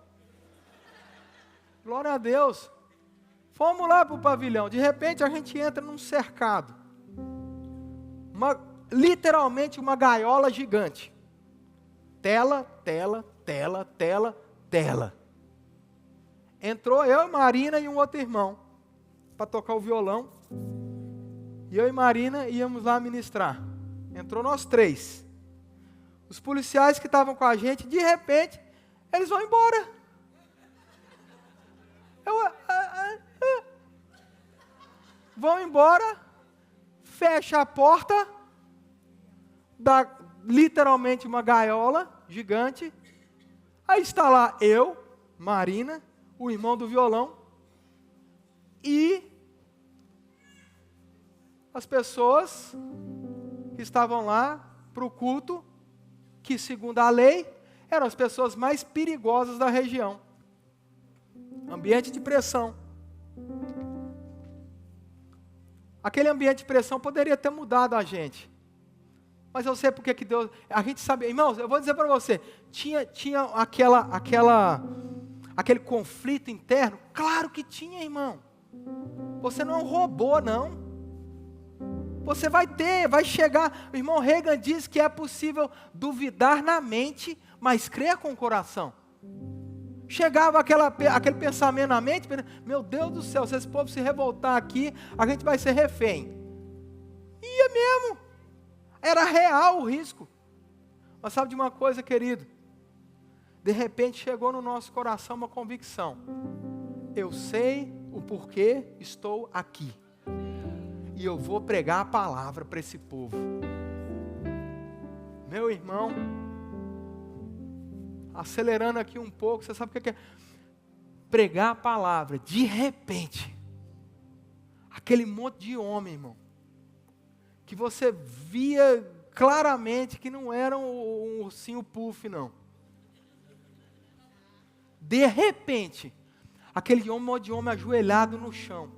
Glória a Deus. Fomos lá para o pavilhão. De repente a gente entra num cercado. Literalmente uma gaiola gigante. Tela. Entrou eu, Marina e um outro irmão para tocar o violão. E eu e Marina íamos lá ministrar. Entrou nós três. Os policiais que estavam com a gente, de repente, eles vão embora. Vão embora, fecha a porta, dá literalmente uma gaiola gigante. Aí está lá eu, Marina, o irmão do violão e as pessoas que estavam lá para o culto, que segundo a lei eram as pessoas mais perigosas da região. Ambiente de pressão. Aquele ambiente de pressão poderia ter mudado a gente. Mas eu sei porque que Deus... A gente sabe... Irmãos, eu vou dizer para você. Tinha aquele conflito interno? Claro que tinha, irmão. Você não é um robô, não. Você vai ter, vai chegar. O irmão Reagan diz que é possível duvidar na mente, mas crer com o coração. Chegava aquele pensamento na mente, meu Deus do céu, se esse povo se revoltar aqui, a gente vai ser refém. E é mesmo. Era real o risco. Mas sabe de uma coisa, querido? De repente chegou no nosso coração uma convicção. Eu sei o porquê estou aqui. E eu vou pregar a palavra para esse povo. Meu irmão, acelerando aqui um pouco, você sabe o que é? Pregar a palavra, de repente, aquele monte de homem, irmão, que você via claramente que não era um ursinho puff, não. De repente, aquele monte de homem ajoelhado no chão,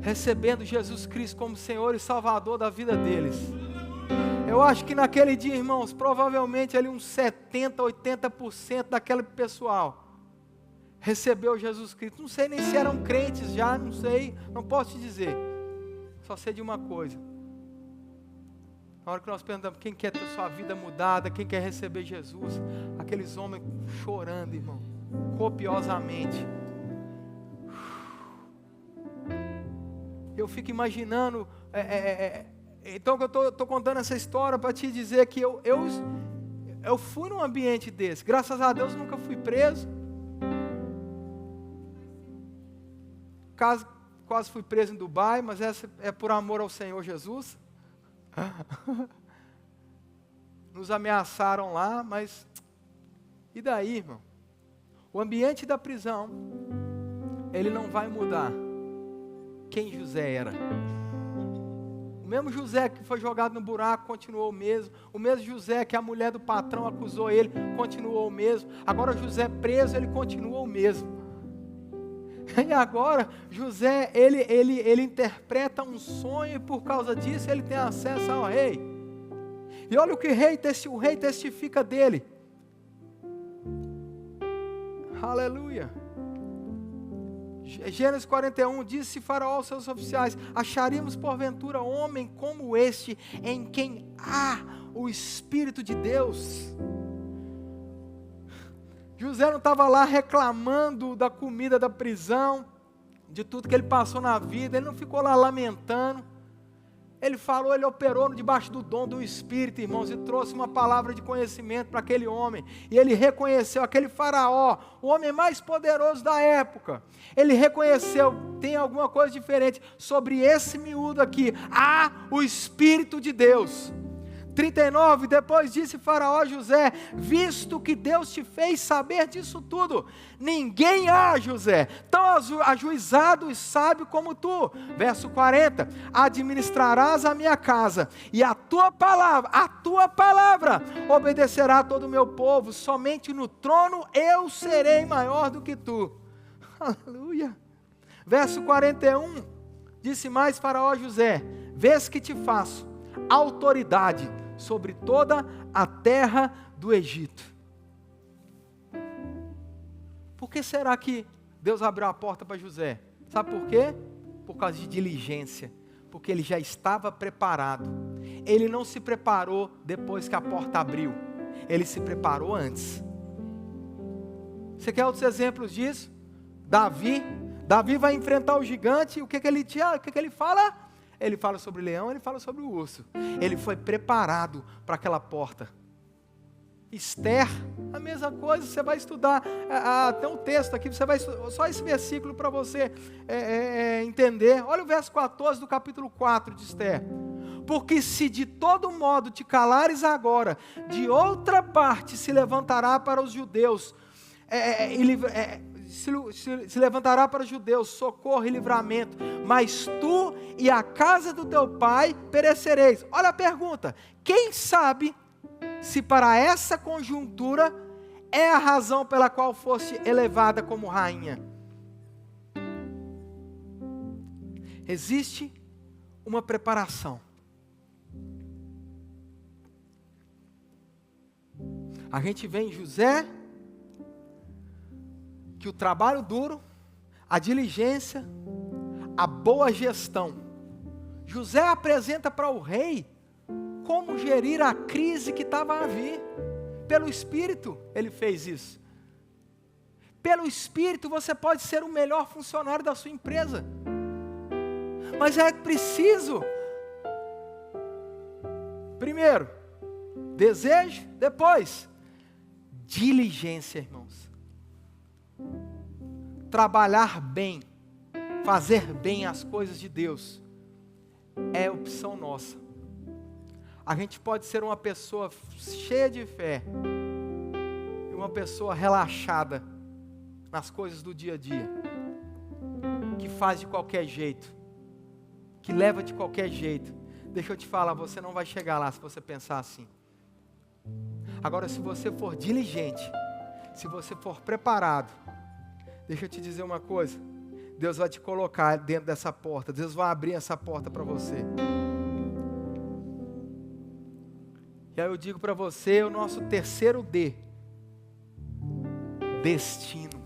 recebendo Jesus Cristo como Senhor e Salvador da vida deles. Eu acho que naquele dia, irmãos, provavelmente ali uns 70%, 80% daquele pessoal recebeu Jesus Cristo. Não sei nem se eram crentes já, não sei, não posso te dizer. Só sei de uma coisa. Na hora que nós perguntamos quem quer ter sua vida mudada, quem quer receber Jesus, aqueles homens chorando, irmão, copiosamente. Eu fico imaginando, então eu estou contando essa história para te dizer que eu fui num ambiente desse. Graças a Deus nunca fui preso. Quase fui preso em Dubai, mas essa é por amor ao Senhor Jesus. Nos ameaçaram lá, mas e daí, irmão? O ambiente da prisão, ele não vai mudar quem José era. O mesmo José que foi jogado no buraco continuou o mesmo. O mesmo José que a mulher do patrão acusou ele continuou o mesmo. Agora José preso, ele continuou o mesmo. E agora José, ele interpreta um sonho e por causa disso ele tem acesso ao rei. E olha o que o rei testifica dele. Aleluia. Gênesis 41, disse Faraó aos seus oficiais: acharíamos porventura homem como este, em quem há o Espírito de Deus? José não estava lá reclamando da comida da prisão, de tudo que ele passou na vida, ele não ficou lá lamentando. Ele falou, ele operou debaixo do dom do Espírito, irmãos, e trouxe uma palavra de conhecimento para aquele homem. E ele reconheceu aquele Faraó, o homem mais poderoso da época. Ele reconheceu, tem alguma coisa diferente sobre esse miúdo aqui. Há o Espírito de Deus. 39, depois disse Faraó a José: visto que Deus te fez saber disso tudo, ninguém há, José, tão ajuizado e sábio como tu. Verso 40, administrarás a minha casa, e a tua palavra obedecerá a todo o meu povo, somente no trono eu serei maior do que tu. Aleluia. Verso 41, disse mais Faraó a José: vês que te faço autoridade sobre toda a terra do Egito. Por que será que Deus abriu a porta para José? Sabe por quê? Por causa de diligência, porque ele já estava preparado. Ele não se preparou depois que a porta abriu, ele se preparou antes. Você quer outros exemplos disso? Davi vai enfrentar o gigante, o que ele fala? Ele fala sobre o leão, ele fala sobre o urso. Ele foi preparado para aquela porta. Esther, a mesma coisa, você vai estudar, tem um texto aqui, você vai só esse versículo para você entender. Olha o verso 14 do capítulo 4 de Esther. Porque se de todo modo te calares agora, de outra parte se levantará para os judeus, se levantará para os judeus socorro e livramento, mas tu e a casa do teu pai perecereis. Olha a pergunta: quem sabe se para essa conjuntura é a razão pela qual foste elevada como rainha? Existe uma preparação. A gente vê em José que o trabalho duro, a diligência, a boa gestão José apresenta para o rei como gerir a crise que estava a vir. Pelo Espírito ele fez isso. Pelo Espírito você pode ser o melhor funcionário da sua empresa. Mas é preciso, primeiro, desejo, depois, diligência, irmãos. Trabalhar bem, fazer bem as coisas de Deus, é opção nossa. A gente pode ser uma pessoa cheia de fé, e uma pessoa relaxada nas coisas do dia a dia, que faz de qualquer jeito, que leva de qualquer jeito. Deixa eu te falar, você não vai chegar lá se você pensar assim. Agora, se você for diligente, se você for preparado, deixa eu te dizer uma coisa, Deus vai te colocar dentro dessa porta, Deus vai abrir essa porta para você. E aí eu digo para você, o nosso terceiro D, destino.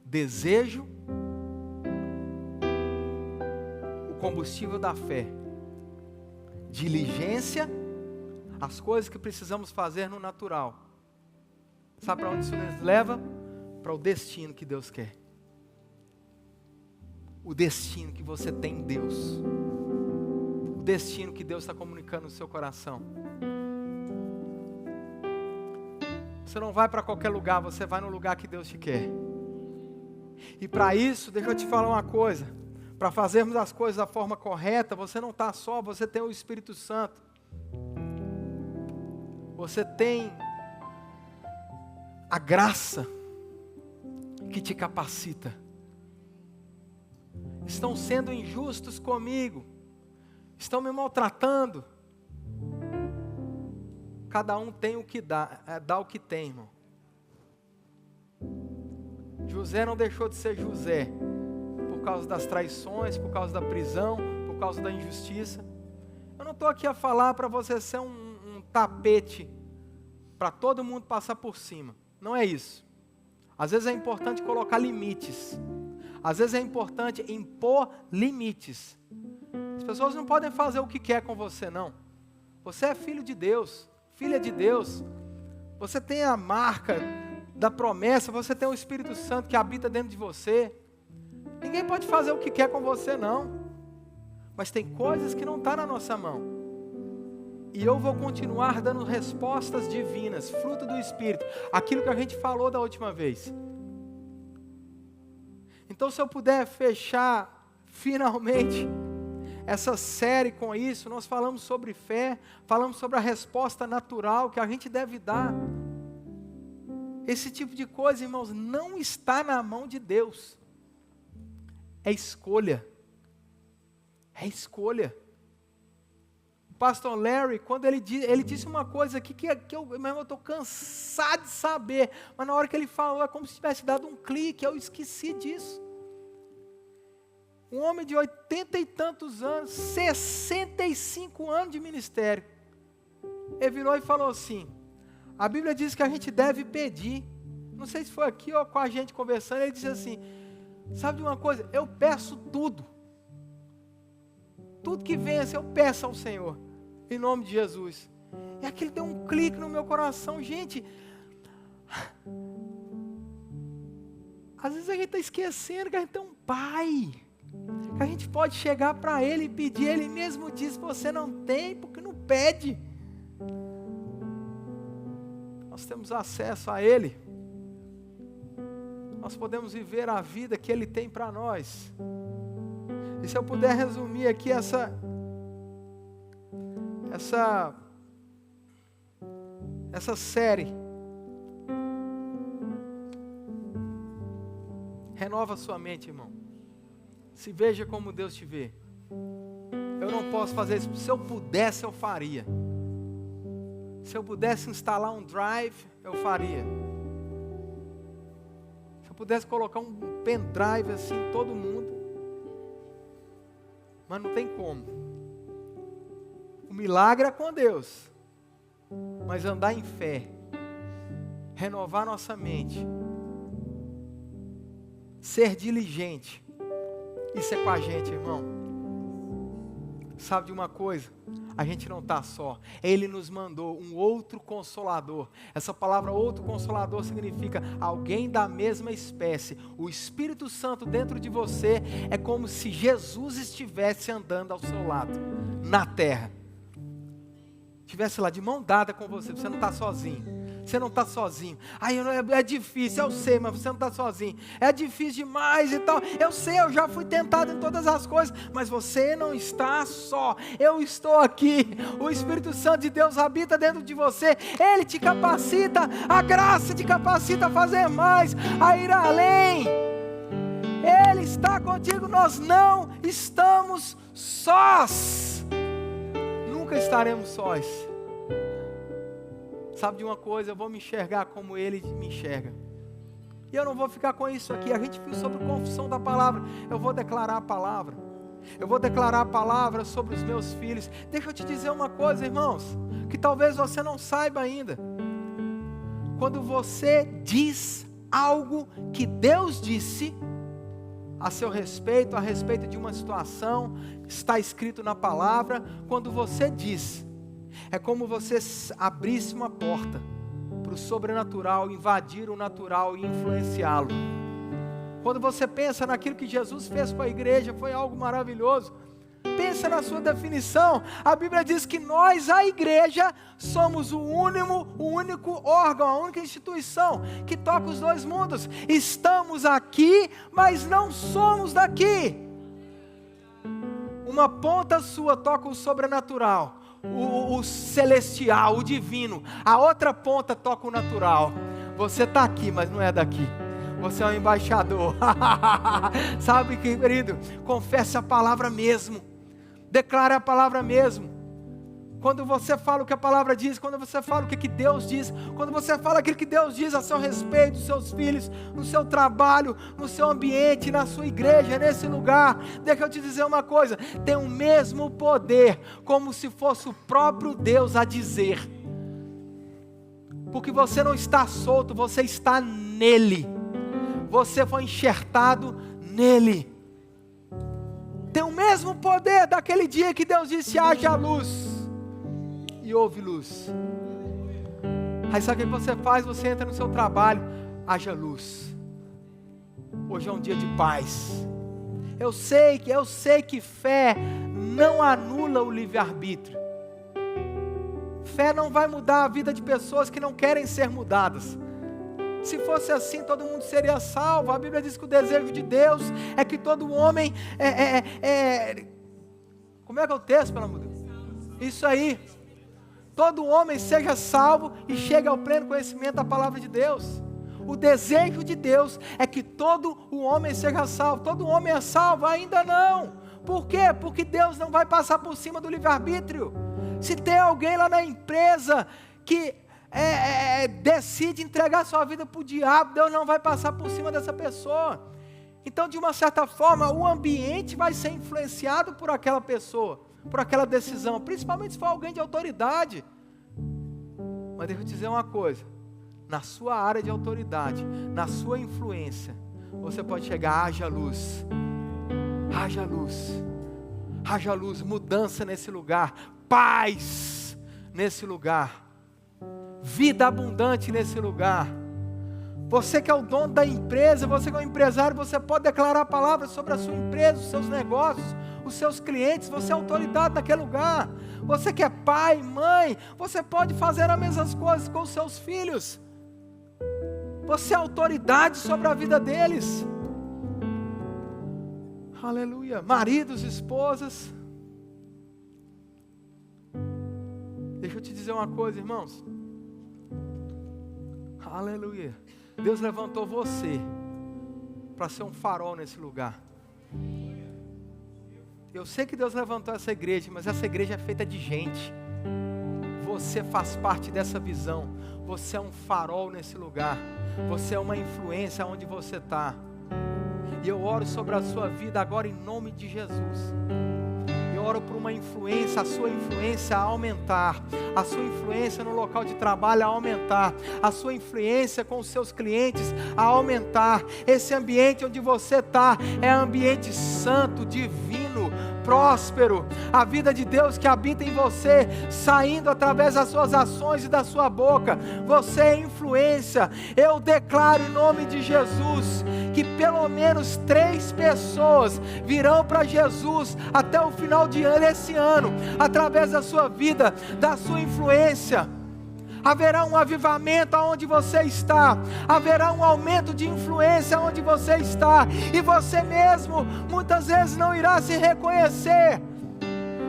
Desejo, o combustível da fé. Diligência, as coisas que precisamos fazer no natural. Sabe para onde isso nos leva? Para o destino que Deus quer. O destino que você tem em Deus. O destino que Deus está comunicando no seu coração. Você não vai para qualquer lugar, você vai no lugar que Deus te quer. E para isso, deixa eu te falar uma coisa. Para fazermos as coisas da forma correta, você não está só, você tem o Espírito Santo. Você tem a graça que te capacita. Estão sendo injustos comigo, estão me maltratando. Cada um tem o que dá, dá o que tem, irmão. José não deixou de ser José por causa das traições, por causa da prisão, por causa da injustiça. Eu não estou aqui a falar para você ser um tapete para todo mundo passar por cima. Não é isso. Às vezes é importante colocar limites. Às vezes é importante impor limites. As pessoas não podem fazer o que quer com você, não. Você é filho de Deus, filha de Deus. Você tem a marca da promessa, você tem o Espírito Santo que habita dentro de você. Ninguém pode fazer o que quer com você, não. Mas tem coisas que não estão na nossa mão. E eu vou continuar dando respostas divinas, fruto do Espírito. Aquilo que a gente falou da última vez. Então, se eu puder fechar finalmente essa série com isso, nós falamos sobre fé, falamos sobre a resposta natural que a gente deve dar. Esse tipo de coisa, irmãos, não está na mão de Deus. É escolha. É escolha. O pastor Larry, quando ele disse uma coisa aqui que eu estou cansado de saber, mas na hora que ele falou é como se tivesse dado um clique, eu esqueci disso. Um homem de 80 e tantos anos, 65 anos de ministério, ele virou e falou assim, a Bíblia diz que a gente deve pedir, não sei se foi aqui ou com a gente conversando, ele disse assim, sabe de uma coisa, eu peço tudo que vença eu peço ao Senhor, em nome de Jesus. E aquilo deu um clique no meu coração, gente, às vezes a gente está esquecendo que a gente tem um pai, que a gente pode chegar para Ele e pedir, Ele mesmo diz, você não tem, porque não pede. Nós temos acesso a Ele, nós podemos viver a vida que Ele tem para nós. E se eu puder resumir aqui essa série, renova a sua mente, irmão. Se veja como Deus te vê. Eu não posso fazer isso. Se eu pudesse, eu faria. Se eu pudesse instalar um drive, eu faria. Se eu pudesse colocar um pendrive assim em todo mundo. Mas não tem como. O milagre é com Deus. Mas andar em fé, renovar nossa mente, ser diligente Isso é com a gente, irmão. Sabe de uma coisa? A gente não está só. Ele nos mandou um outro consolador. Essa palavra outro consolador significa alguém da mesma espécie. O Espírito Santo dentro de você é como se Jesus estivesse andando ao seu lado, na terra. Estivesse lá de mão dada com você. Você não está sozinho. Você não está sozinho. É difícil, eu sei, mas você não está sozinho. É difícil demais e tal. Eu sei, eu já fui tentado em todas as coisas, mas você não está só. Eu estou aqui. O Espírito Santo de Deus habita dentro de você. Ele te capacita, a graça te capacita a fazer mais, a ir além. Ele está contigo, nós não estamos sós. Nunca estaremos sós. Sabe de uma coisa, eu vou me enxergar como Ele me enxerga. E eu não vou ficar com isso aqui. A gente viu sobre confissão da palavra. Eu vou declarar a palavra. Eu vou declarar a palavra sobre os meus filhos. Deixa eu te dizer uma coisa, irmãos, que talvez você não saiba ainda. Quando você diz algo que Deus disse a seu respeito, a respeito de uma situação, está escrito na palavra, quando você diz, é como você abrisse uma porta para o sobrenatural invadir o natural e influenciá-lo. Quando você pensa naquilo que Jesus fez com a igreja, foi algo maravilhoso. Pensa na sua definição. A Bíblia diz que nós, a igreja, somos o único órgão, a única instituição que toca os dois mundos. Estamos aqui, mas não somos daqui. Uma ponta sua toca o sobrenatural, o celestial, o divino. A outra ponta toca o natural. Você está aqui, mas não é daqui. Você é um embaixador. Sabe, querido? Confesse a palavra mesmo. Declare a palavra mesmo. Quando você fala o que a palavra diz, quando você fala o que Deus diz, quando você fala aquilo que Deus diz a seu respeito, dos seus filhos, no seu trabalho, no seu ambiente, na sua igreja, nesse lugar, deixa eu te dizer uma coisa, tem o mesmo poder, como se fosse o próprio Deus a dizer, porque você não está solto, você está nele, você foi enxertado nele, tem o mesmo poder daquele dia que Deus disse, haja luz, e houve luz. Aí sabe o que você faz? Você entra no seu trabalho, haja luz. Hoje é um dia de paz. Eu sei que fé não anula o livre-arbítrio. Fé não vai mudar a vida de pessoas que não querem ser mudadas. Se fosse assim, todo mundo seria salvo. A Bíblia diz que o desejo de Deus é que todo homem como é que é o texto, pelo amor de Deus? Isso aí. Todo homem seja salvo e chegue ao pleno conhecimento da palavra de Deus. O desejo de Deus é que todo o homem seja salvo. Todo homem é salvo? Ainda não. Por quê? Porque Deus não vai passar por cima do livre-arbítrio. Se tem alguém lá na empresa que decide entregar sua vida para o diabo, Deus não vai passar por cima dessa pessoa. Então, de uma certa forma, o ambiente vai ser influenciado por aquela pessoa, por aquela decisão, principalmente se for alguém de autoridade. Mas deixa eu te dizer uma coisa, na sua área de autoridade, na sua influência, você pode chegar, haja luz, haja luz, haja luz, mudança nesse lugar, paz nesse lugar, vida abundante nesse lugar. Você que é o dono da empresa, você que é um empresário, você pode declarar palavras sobre a sua empresa, os seus negócios, os seus clientes, você é autoridade naquele lugar. Você que é pai, mãe, você pode fazer as mesmas coisas com os seus filhos. Você é autoridade sobre a vida deles. Aleluia. Maridos, esposas. Deixa eu te dizer uma coisa, irmãos. Aleluia. Deus levantou você para ser um farol nesse lugar. Eu sei que Deus levantou essa igreja, mas essa igreja é feita de gente. Você faz parte dessa visão. Você é um farol nesse lugar. Você é uma influência onde você está. E eu oro sobre a sua vida agora em nome de Jesus. Eu oro por uma influência, a sua influência a aumentar, a sua influência no local de trabalho a aumentar, a sua influência com os seus clientes a aumentar. Esse ambiente onde você está é ambiente santo, divino, próspero. A vida de Deus que habita em você, saindo através das suas ações e da sua boca. Você é influência. Eu declaro em nome de Jesus que pelo menos 3 pessoas virão para Jesus até o final desse ano, através da sua vida, da sua influência. Haverá um avivamento aonde você está, haverá um aumento de influência aonde você está, e você mesmo muitas vezes não irá se reconhecer,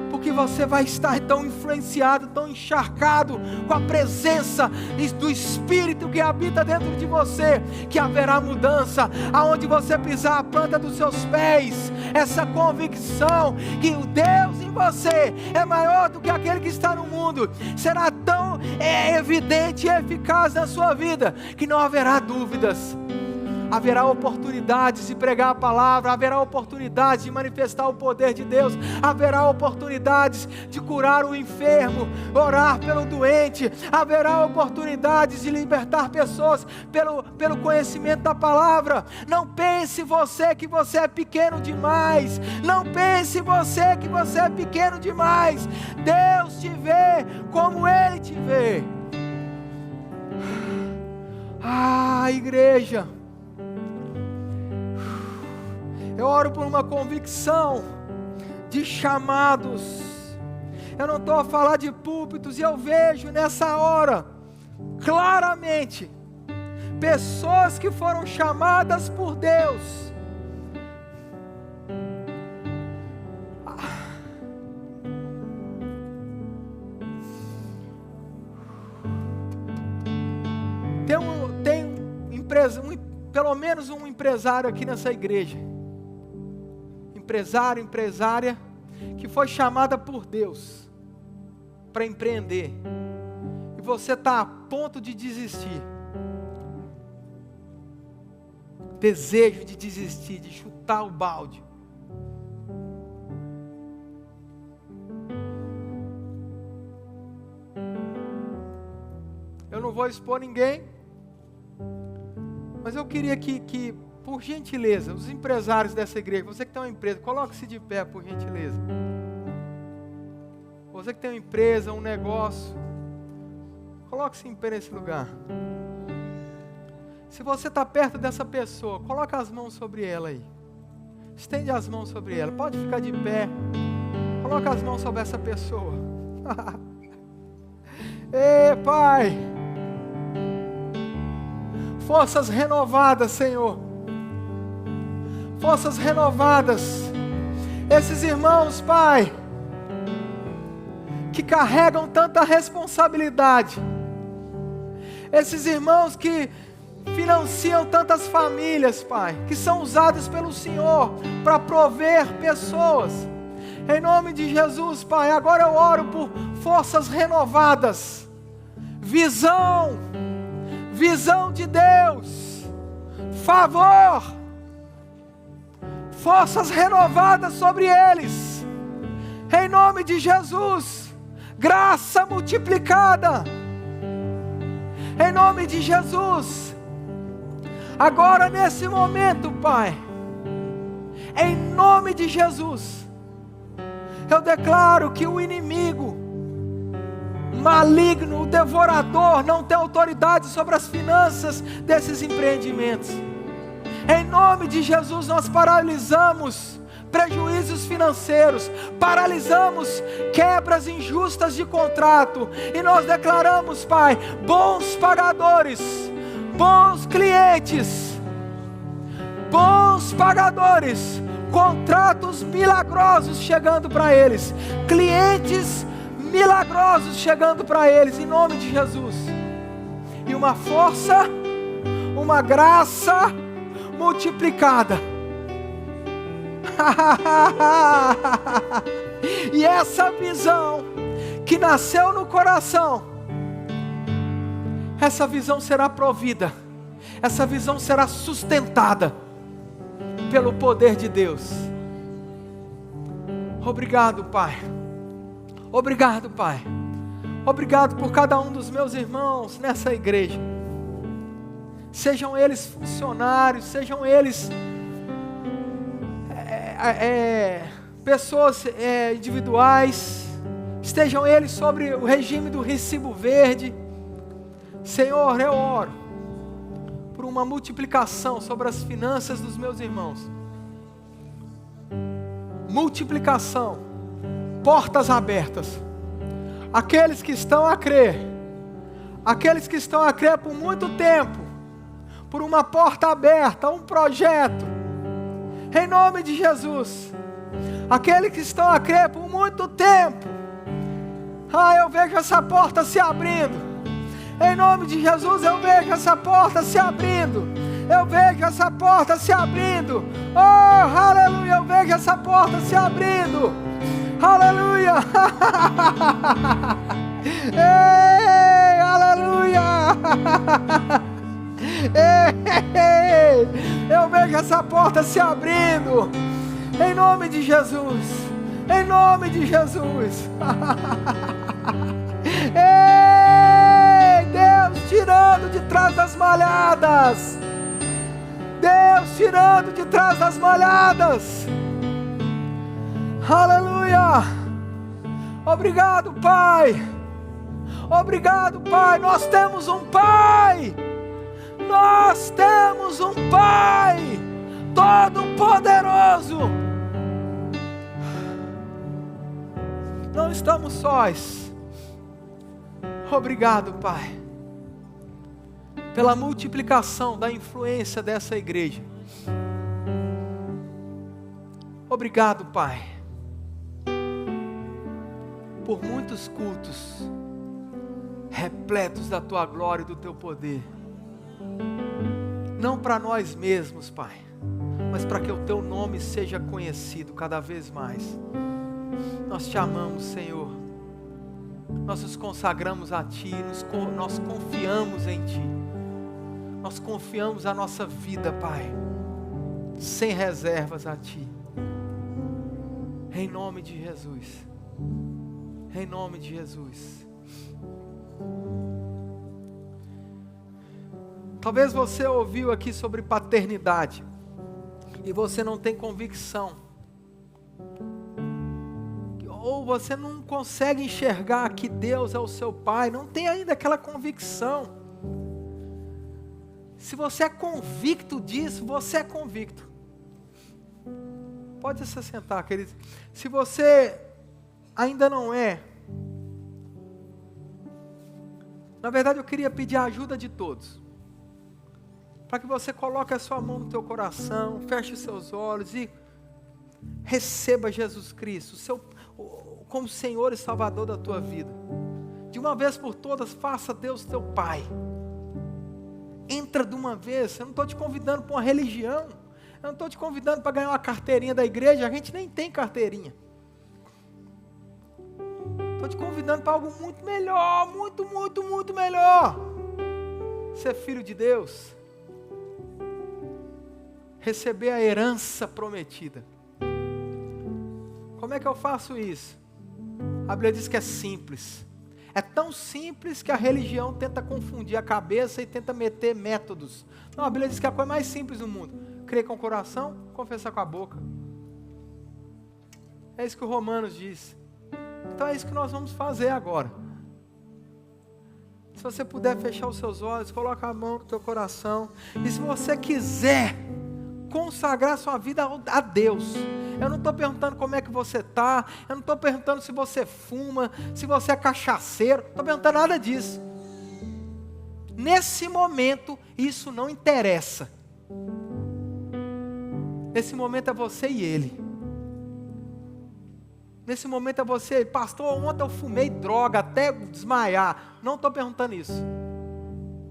porque você vai estar tão influenciado, tão encharcado com a presença do Espírito que habita dentro de você, que haverá mudança, aonde você pisar a planta dos seus pés, essa convicção que o Deus em você é maior do que aquele que está no mundo, será tão evidente e eficaz na sua vida, que não haverá dúvidas. Haverá oportunidades de pregar a palavra, haverá oportunidades de manifestar o poder de Deus, haverá oportunidades de curar o enfermo, orar pelo doente, haverá oportunidades de libertar pessoas pelo conhecimento da palavra. Não pense você que você é pequeno demais, não pense você que você é pequeno demais. Deus te vê como Ele te vê. Igreja, eu oro por uma convicção de chamados. Eu não estou a falar de púlpitos, e eu vejo nessa hora, claramente, pessoas que foram chamadas por Deus. Tem pelo menos um empresário aqui nessa igreja. Empresário, empresária, que foi chamada por Deus para empreender, e você está a ponto de desistir, desejo de desistir, de chutar o balde. Eu não vou expor ninguém, mas eu queria que por gentileza, os empresários dessa igreja, você que tem uma empresa, coloque-se de pé, por gentileza. Você que tem uma empresa, um negócio, coloque-se em pé nesse lugar. Se você está perto dessa pessoa, coloque as mãos sobre ela aí. Estende as mãos sobre ela, pode ficar de pé. Coloque as mãos sobre essa pessoa. Ei, Pai, forças renovadas, Senhor. Forças renovadas. Esses irmãos, Pai, que carregam tanta responsabilidade. Esses irmãos que financiam tantas famílias, Pai, que são usados pelo Senhor para prover pessoas. Em nome de Jesus, Pai, agora eu oro por forças renovadas. Visão de Deus. Favor. Forças renovadas sobre eles, em nome de Jesus. Graça multiplicada, em nome de Jesus. Agora nesse momento, Pai, em nome de Jesus, eu declaro que o inimigo maligno, o devorador, não tem autoridade sobre as finanças desses empreendimentos. Em nome de Jesus, nós paralisamos prejuízos financeiros, paralisamos quebras injustas de contrato, e nós declaramos, Pai, bons pagadores, bons clientes, bons pagadores, contratos milagrosos chegando para eles, clientes milagrosos chegando para eles, em nome de Jesus. E uma força, uma graça multiplicada. E essa visão que nasceu no coração, essa visão será provida, essa visão será sustentada pelo poder de Deus. Obrigado, Pai. Obrigado, Pai. Obrigado por cada um dos meus irmãos nessa igreja. Sejam eles funcionários, sejam eles pessoas individuais, estejam eles sobre o regime do recibo verde. Senhor, eu oro por uma multiplicação sobre as finanças dos meus irmãos. Multiplicação, portas abertas. Aqueles que estão a crer por muito tempo, por uma porta aberta, um projeto, em nome de Jesus. Aqueles que estão a crer por muito tempo, eu vejo essa porta se abrindo. Em nome de Jesus, eu vejo essa porta se abrindo. Eu vejo essa porta se abrindo. Oh, aleluia, eu vejo essa porta se abrindo. Aleluia. Ei, aleluia. Ei, eu vejo essa porta se abrindo. Em nome de Jesus. Em nome de Jesus. Ei, Deus tirando de trás das malhadas. Deus tirando de trás das malhadas. Aleluia. Obrigado, Pai. Obrigado, Pai. Nós temos um Pai. Nós temos um Pai Todo-Poderoso. Não estamos sós. Obrigado, Pai, pela multiplicação da influência dessa igreja. Obrigado, Pai, por muitos cultos repletos da Tua glória e do Teu poder. Não para nós mesmos, Pai, mas para que o Teu nome seja conhecido cada vez mais. Nós Te amamos, Senhor. Nós nos consagramos a Ti, nós confiamos em Ti. Nós confiamos a nossa vida, Pai, sem reservas a Ti. Em nome de Jesus. Em nome de Jesus. Talvez você ouviu aqui sobre paternidade e você não tem convicção. Ou você não consegue enxergar que Deus é o seu Pai, não tem ainda aquela convicção. Se você é convicto disso, você é convicto. Pode se sentar, querido. Se você ainda não é, na verdade eu queria pedir a ajuda de todos, para que você coloque a sua mão no teu coração, feche os seus olhos e receba Jesus Cristo, como Senhor e Salvador da tua vida. De uma vez por todas, faça Deus teu Pai. Entra de uma vez. Eu não estou te convidando para uma religião. Eu não estou te convidando para ganhar uma carteirinha da igreja. A gente nem tem carteirinha. Estou te convidando para algo muito melhor. Muito, muito, muito melhor. Ser filho de Deus. Receber a herança prometida. Como é que eu faço isso? A Bíblia diz que é simples. É tão simples que a religião tenta confundir a cabeça e tenta meter métodos. Não, a Bíblia diz que é a coisa mais simples do mundo. Crer com o coração, confessar com a boca. É isso que o Romanos diz. Então é isso que nós vamos fazer agora. Se você puder fechar os seus olhos, coloca a mão no teu coração. E se você quiser consagrar sua vida a Deus, eu não estou perguntando como é que você está, eu não estou perguntando se você fuma, se você é cachaceiro, não estou perguntando nada disso. Nesse momento, isso não interessa. Nesse momento é você e Ele. Nesse momento é você, pastor, ontem eu fumei droga até desmaiar. Não estou perguntando isso.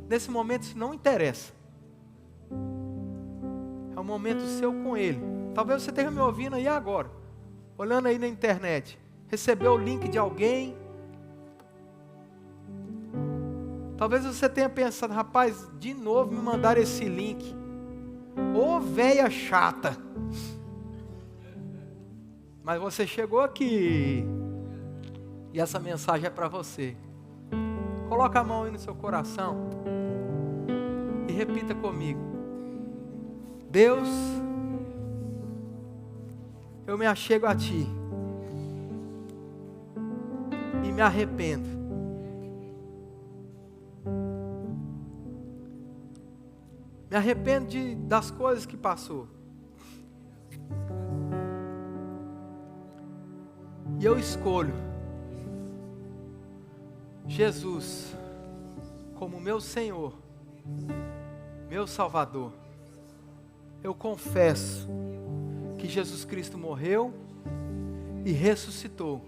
Nesse momento isso não interessa. É um momento seu com Ele. Talvez você esteja me ouvindo aí agora, olhando aí na internet, recebeu o link de alguém. Talvez você tenha pensado, rapaz, de novo me mandaram esse link. Ô véia chata. Mas você chegou aqui e essa mensagem é para você. Coloca a mão aí no seu coração e repita comigo. Deus, eu me achego a Ti e me arrependo. Me arrependo das coisas que passou. E eu escolho Jesus como meu Senhor, meu Salvador. Eu confesso que Jesus Cristo morreu e ressuscitou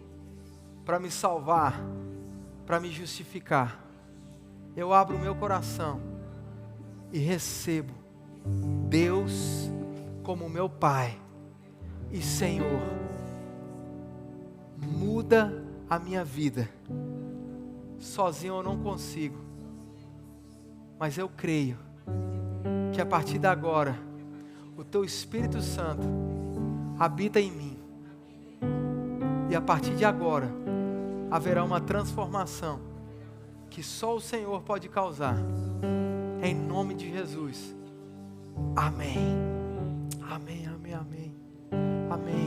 para me salvar, para me justificar. Eu abro o meu coração e recebo Deus como meu Pai e Senhor. Muda a minha vida. Sozinho eu não consigo, mas eu creio que a partir de agora o Teu Espírito Santo habita em mim, e a partir de agora haverá uma transformação que só o Senhor pode causar. Em nome de Jesus. Amém. Amém, amém, amém. Amém.